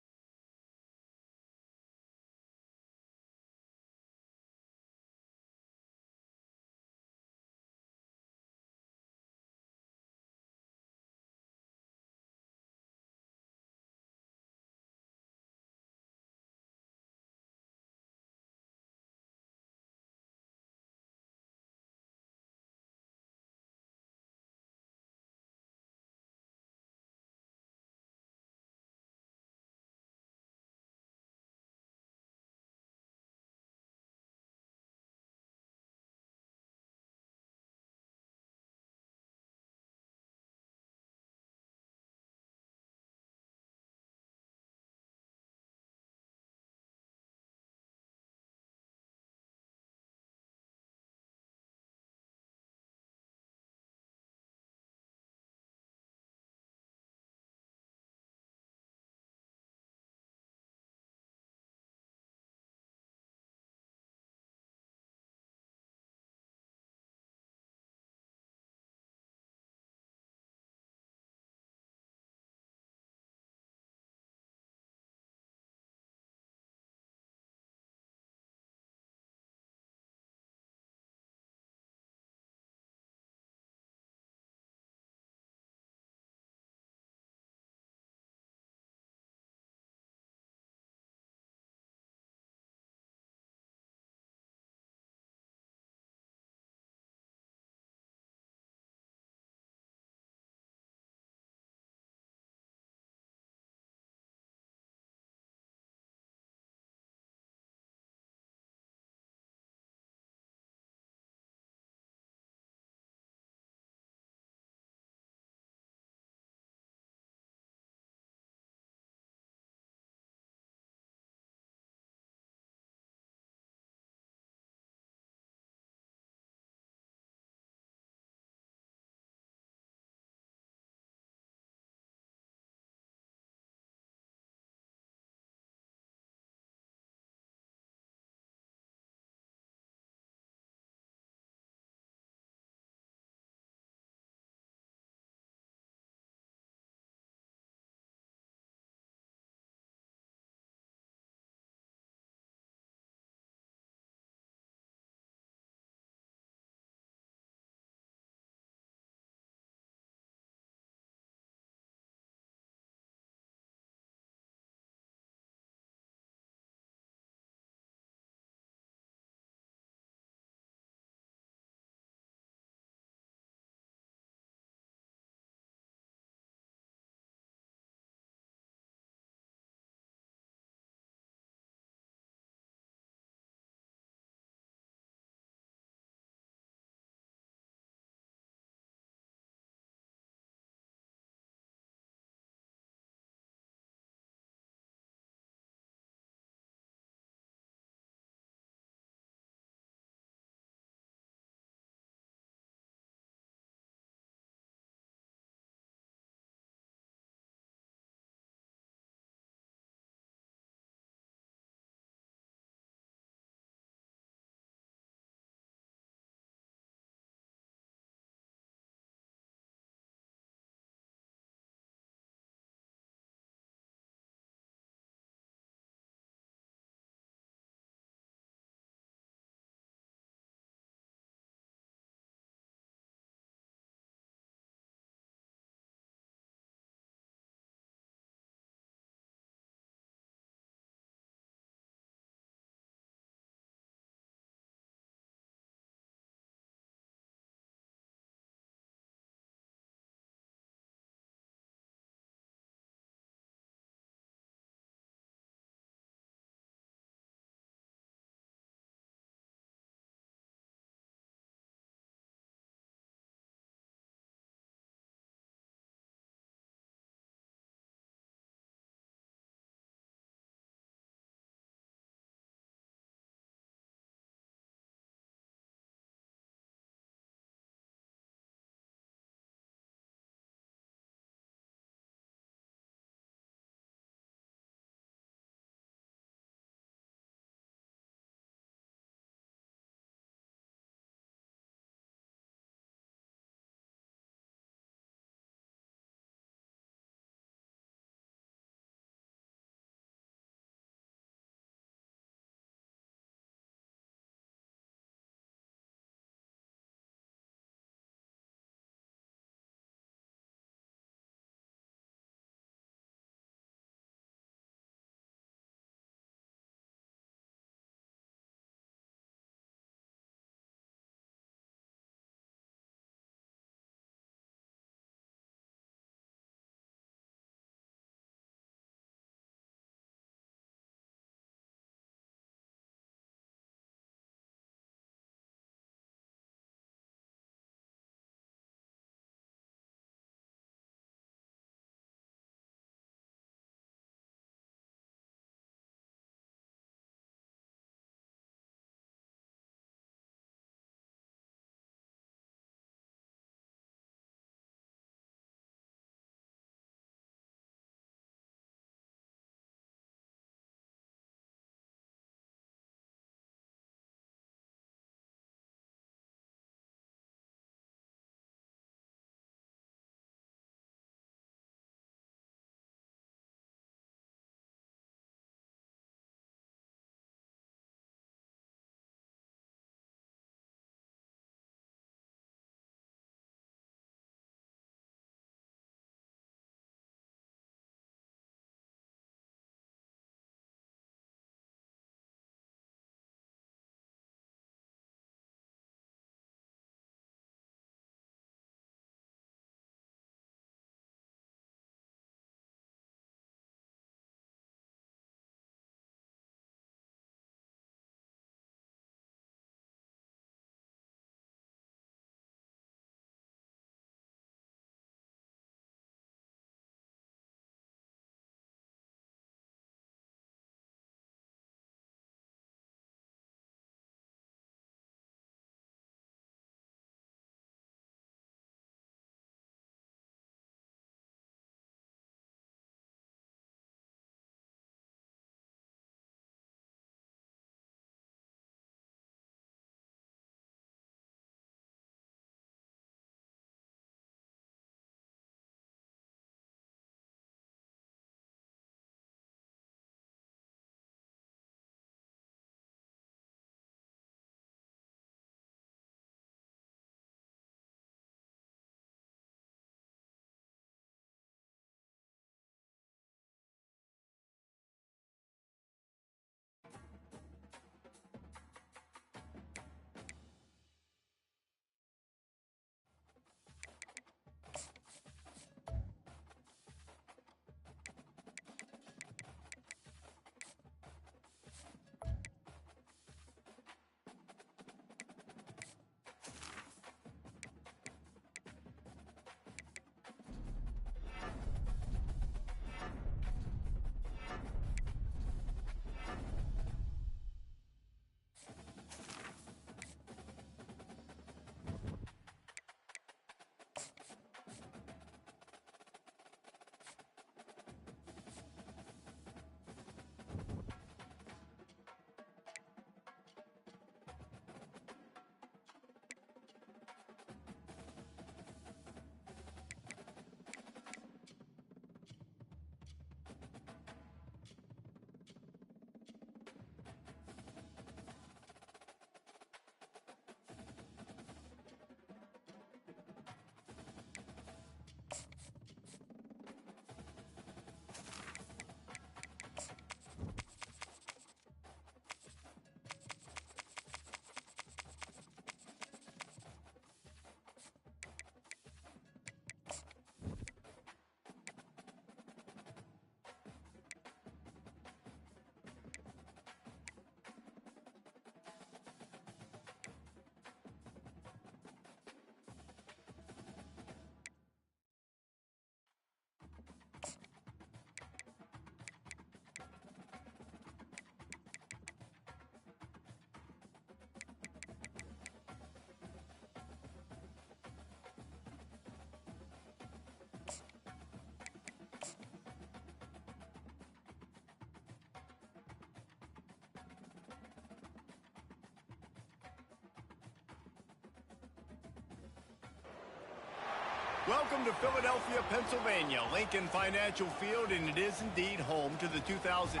Welcome to Philadelphia, Pennsylvania, Lincoln Financial Field, and it is indeed home to the 2018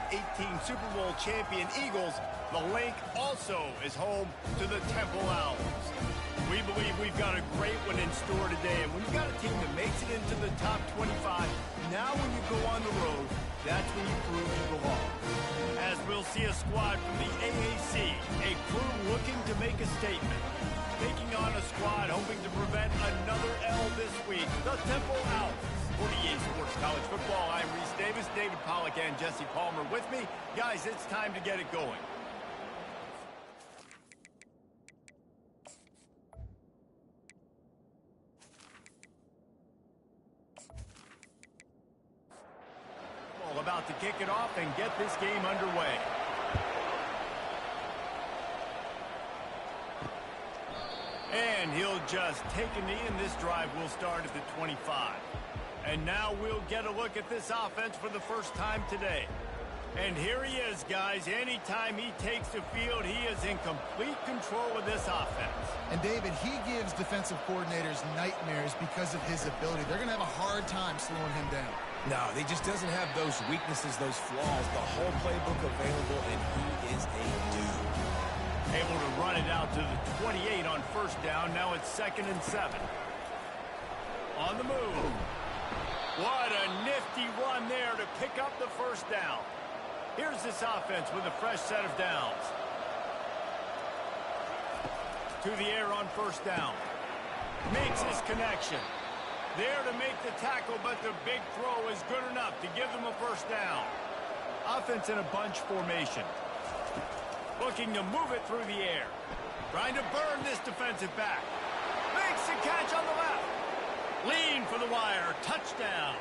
Super Bowl champion Eagles. The Link also is home to the Temple Owls. We believe we've got a great one in store today, and when you've got a team that makes it into the top 25, now when you go on the road, that's when you prove you belong. As we'll see a squad from the AAC, a crew looking to make a statement. Taking on a squad hoping to prevent another L this week, the Temple Owls. For EA Sports College Football, I'm Reese Davis, David Pollack, and Jesse Palmer with me. Guys, it's time to get it going. Well, about to kick it off and get this game underway. And he'll just take a knee, and this drive will start at the 25. And now we'll get a look at this offense for the first time today. And here he is, guys. Anytime he takes the field, he is in complete control of this offense. And, David, he gives defensive coordinators nightmares because of his ability. They're going to have a hard time slowing him down. No, he just doesn't have those weaknesses, those flaws, the whole playbook available, and he is a dude. Able to run it out to the 28 on first down. Now it's 2nd and 7. On the move. What a nifty run there to pick up the first down. Here's this offense with a fresh set of downs. To the air on first down. Makes his connection. There to make the tackle, but the big throw is good enough to give them a first down. Offense in a bunch formation. Looking to move it through the air. Trying to burn this defensive back. Makes the catch on the left. Lean for the wire. Touchdown.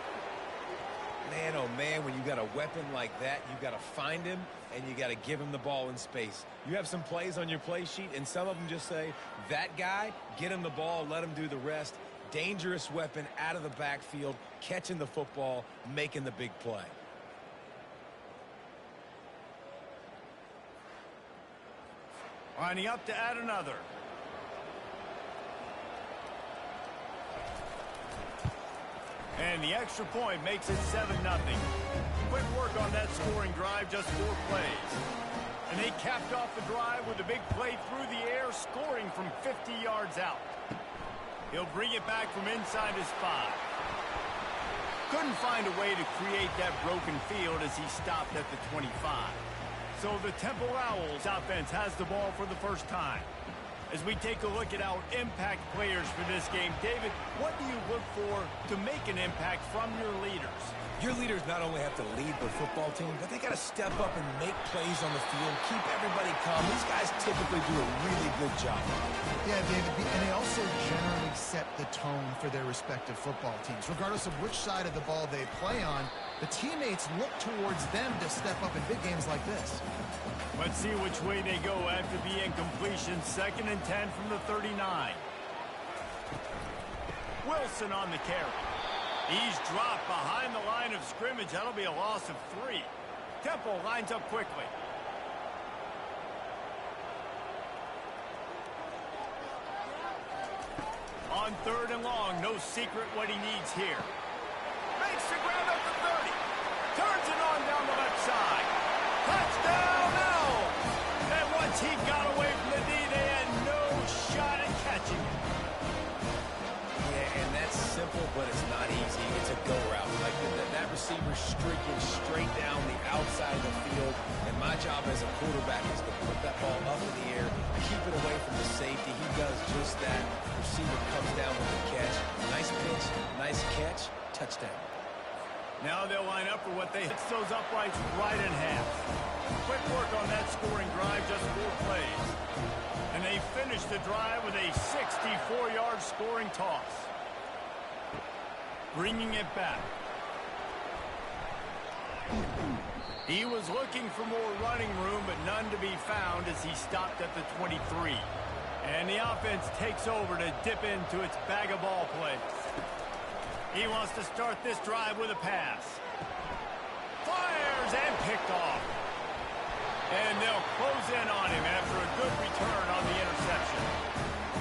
Man, oh man, when you got a weapon like that, you got to find him and you got to give him the ball in space. You have some plays on your play sheet, and some of them just say, that guy, get him the ball, let him do the rest. Dangerous weapon out of the backfield, catching the football, making the big play. Lining up to add another. And the extra point makes it 7-0. Quick work on that scoring drive, just 4 plays. And they capped off the drive with a big play through the air, scoring from 50 yards out. He'll bring it back from inside his 5. Couldn't find a way to create that broken field as he stopped at the 25. So the Temple Owls offense has the ball for the first time. As we take a look at our impact players for this game, David, what do you look for to make an impact from your leaders? Your leaders not only have to lead the football team, but they got to step up and make plays on the field, keep everybody calm. These guys typically do a really good job. Yeah, David, and they also generally set the tone for their respective football teams. Regardless of which side of the ball they play on, the teammates look towards them to step up in big games like this. Let's see which way they go after the incompletion. 2nd and 10 from the 39. Wilson on the carry. He's dropped behind the line of scrimmage. That'll be a loss of 3. Temple lines up quickly. On 3rd and long, no secret what he needs here. Makes the grab up to 30. Turns it on down the left side. Touchdown now! And once he got away from the D, they had no shot at catching it. Yeah, and that's simple, but it's not easy. It's a go route. Like that receiver streaking straight down the outside of the field. And my job as a quarterback is to put that ball up in the air, keep it away from the safety. He does just that. Receiver comes down with the catch. Nice pitch, nice catch, touchdown. Now they'll line up for what they hit those uprights right in half. Quick work on that scoring drive, just 4 plays. And they finish the drive with a 64-yard scoring toss. Bringing it back. He was looking for more running room, but none to be found as he stopped at the 23. And the offense takes over to dip into its bag of ball plays. He wants to start this drive with a pass. Fires and picked off. And they'll close in on him after a good return on the interception.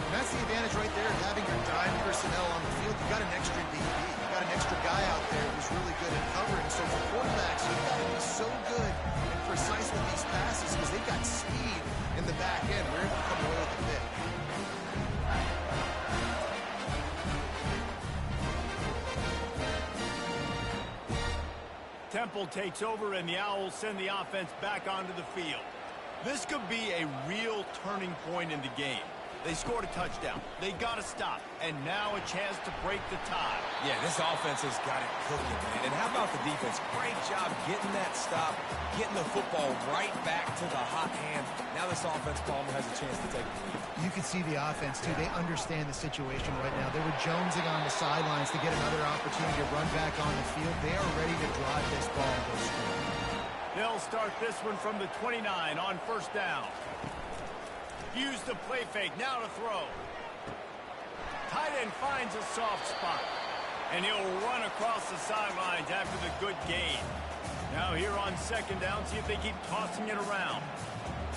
And that's the advantage right there of having your dime personnel on the field. You You got an extra DB. You got an extra guy out there who's really good at covering. So for quarterbacks, you've got to be so good and precise with these passes because they've got speed in the back end. We're able to come away with a pick. Temple takes over, and the Owls send the offense back onto the field. This could be a real turning point in the game. They scored a touchdown. They got to stop. And now a chance to break the tie. Yeah, this offense has got it cooking, man. And how about the defense? Great job getting that stop, getting the football right back to the hot hand. Now this offense, Palmer, has a chance to take the lead. You can see the offense, too. They understand the situation right now. They were jonesing on the sidelines to get another opportunity to run back on the field. They are ready to drive this ball and go score. They'll start this one from the 29 on first down. Use the play fake, now to throw. Tight end finds a soft spot. And he'll run across the sidelines after the good gain. Now here on second down, see if they keep tossing it around.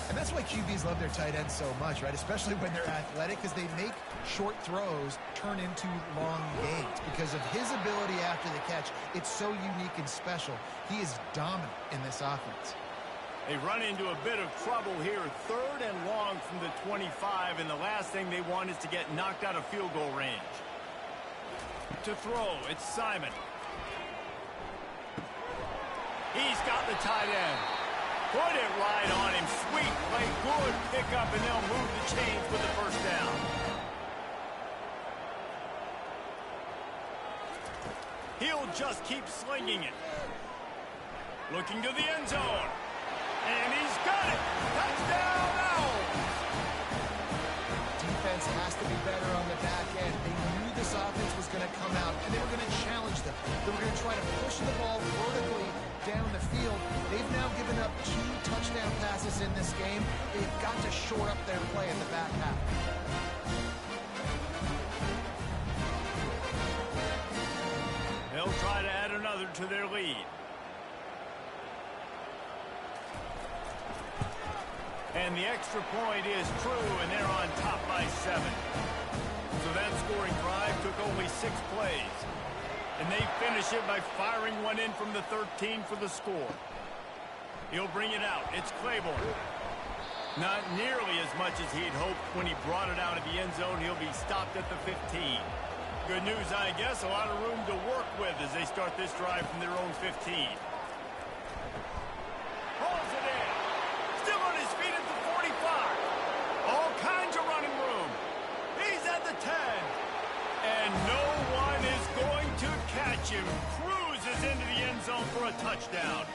And that's why QBs love their tight ends so much, right? Especially when they're athletic, because they make short throws turn into long gains. Because of his ability after the catch, it's so unique and special. He is dominant in this offense. They run into a bit of trouble here. 3rd and long from the 25, and the last thing they want is to get knocked out of field goal range. To throw, it's Simon. He's got the tight end. Put it right on him. Sweet play, good pickup, and they'll move the chains with the first down. He'll just keep slinging it. Looking to the end zone. And he's got it. Touchdown, Owls. Defense has to be better on the back end. They knew this offense was going to come out, and they were going to challenge them. They were going to try to push the ball vertically down the field. They've now given up 2 touchdown passes in this game. They've got to shore up their play in the back half. They'll try to add another to their lead. And the extra point is true, and they're on top by 7. So that scoring drive took only 6 plays. And they finish it by firing one in from the 13 for the score. He'll bring it out. It's Claiborne. Not nearly as much as he'd hoped when he brought it out of the end zone. He'll be stopped at the 15. Good news, I guess. A lot of room to work with as they start this drive from their own 15. Pulls it in. Still on his feet at the 45. All kinds of running room. He's at the 10. And no one is going to catch him. Cruises into the end zone for a touchdown.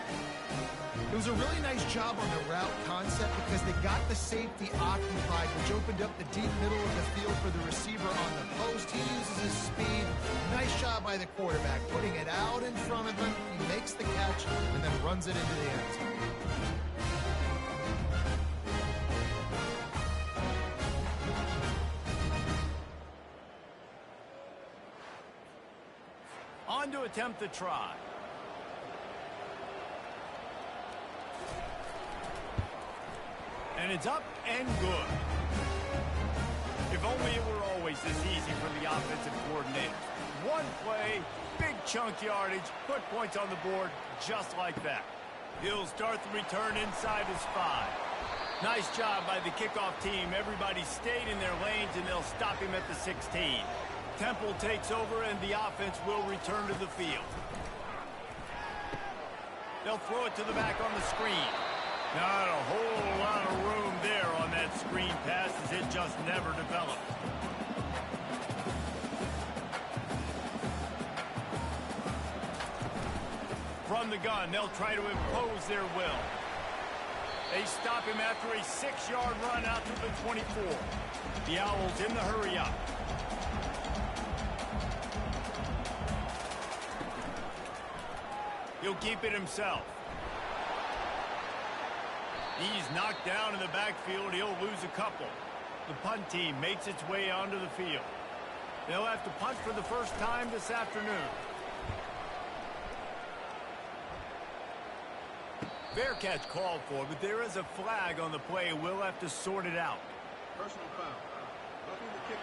It was a really nice job on the route concept because they got the safety occupied, which opened up the deep middle of the field for the receiver on the post. He uses his speed. Nice job by the quarterback, putting it out in front of him. He makes the catch and then runs it into the end zone. On to attempt the try. And it's up and good. If only it were always this easy for the offensive coordinator. One play, big chunk yardage, put points on the board just like that. He'll start the return inside his 5. Nice job by the kickoff team. Everybody stayed in their lanes, and they'll stop him at the 16. Temple takes over, and the offense will return to the field. They'll throw it to the back on the screen. Not a whole lot of room there on that screen pass as it just never developed. From the gun, they'll try to impose their will. They stop him after a 6-yard run out to the 24. The Owls in the hurry up. He'll keep it himself. He's knocked down in the backfield. He'll lose a couple. The punt team makes its way onto the field. They'll have to punt for the first time this afternoon. Fair catch called for, but there is a flag on the play. We'll have to sort it out. Personal foul. Roughing the kicker.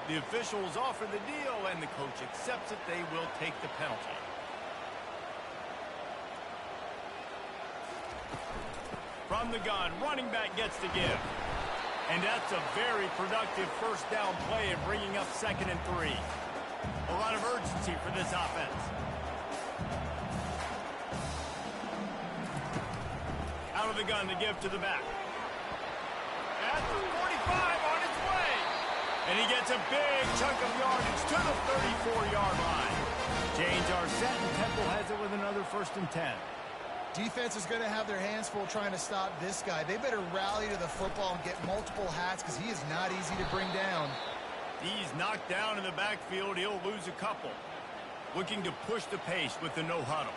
The officials offer the deal, and the coach accepts it. They will take the penalty. From the gun, running back gets the give. And that's a very productive first down play in bringing up 2nd and 3. A lot of urgency for this offense. Out of the gun to give to the back. At the 45 on its way. And he gets a big chunk of yardage to the 34-yard line. Chains are set, and Temple has it with another 1st and 10. Defense is going to have their hands full trying to stop this guy. They better rally to the football and get multiple hats because he is not easy to bring down. He's knocked down in the backfield. He'll lose a couple. Looking to push the pace with the no huddle.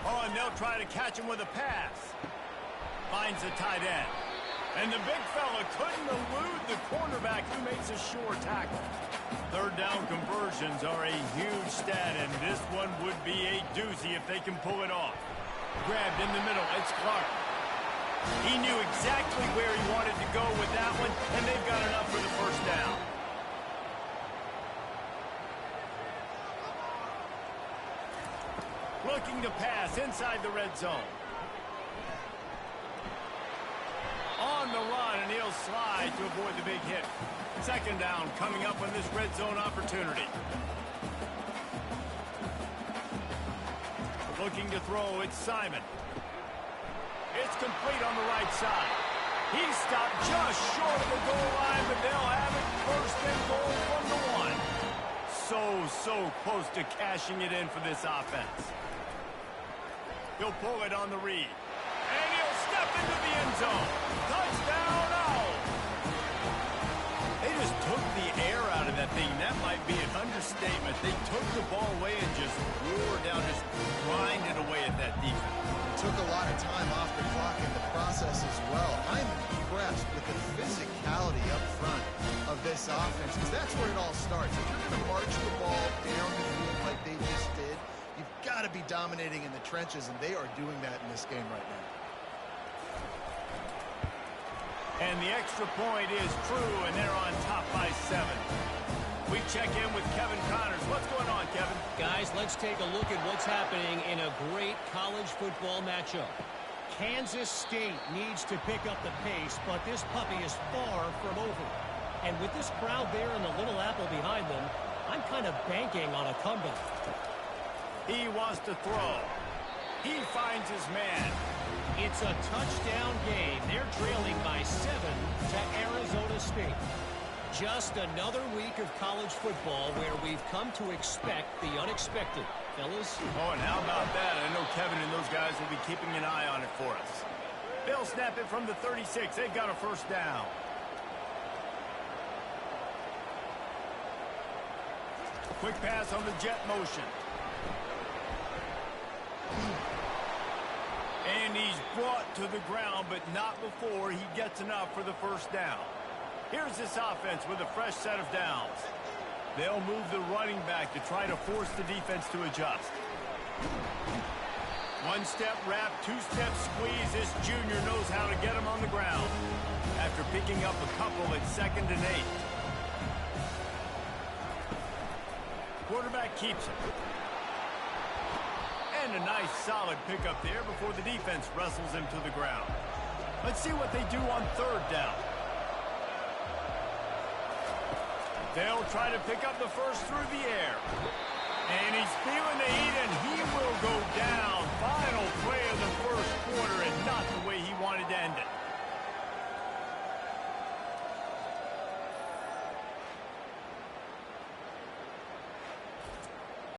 Oh, and they'll try to catch him with a pass. Finds the tight end. And the big fella couldn't elude the cornerback who makes a sure tackle. 3rd down conversions are a huge stat, and this one would be a doozy if they can pull it off. Grabbed in the middle, it's Clark. He knew exactly where he wanted to go with that one, and they've got enough for the 1st down. Looking to pass inside the red zone. On the run, and he'll slide to avoid the big hit. 2nd down coming up on this red zone opportunity. Looking to throw, it's Simon. It's complete on the right side. He stopped just short of the goal line, but they'll have it 1st and goal from the 1. So close to cashing it in for this offense. He'll pull it on the read. And he'll step into the end zone. Touchdown, Owls. They just took the air out of that thing. That might be an understatement. They took the ball away and just wore down, just grinded away at that defense. It took a lot of time off the clock in the process as well. I'm impressed with the physicality up front of this offense because that's where it all starts. If you're going to march the ball down the field like they just did, you've got to be dominating in the trenches, and they are doing that in this game right now. And the extra point is true, and they're on top by 7. We check in with Kevin Connors. What's going on, Kevin? Guys, let's take a look at what's happening in a great college football matchup. Kansas State needs to pick up the pace, but this puppy is far from over. And with this crowd there and the Little Apple behind them, I'm kind of banking on a comeback. He wants to throw. He finds his man. It's a touchdown game. They're trailing by 7 to Arizona State. Just another week of college football where we've come to expect the unexpected. Fellas? Oh, and how about that? I know Kevin and those guys will be keeping an eye on it for us. They'll snap it from the 36. They've got a 1st down. Quick pass on the jet motion. And he's brought to the ground, but not before he gets enough for the 1st down. Here's this offense with a fresh set of downs. They'll move the running back to try to force the defense to adjust. 1-step wrap, 2-step squeeze. This junior knows how to get him on the ground. After picking up a couple at 2nd and 8. Quarterback keeps it. And a nice solid pickup there before the defense wrestles him to the ground. Let's see what they do on 3rd down. They'll try to pick up the first through the air. And he's feeling the heat, and he will go down. Final play of the 1st quarter, and not the way he wanted to end it.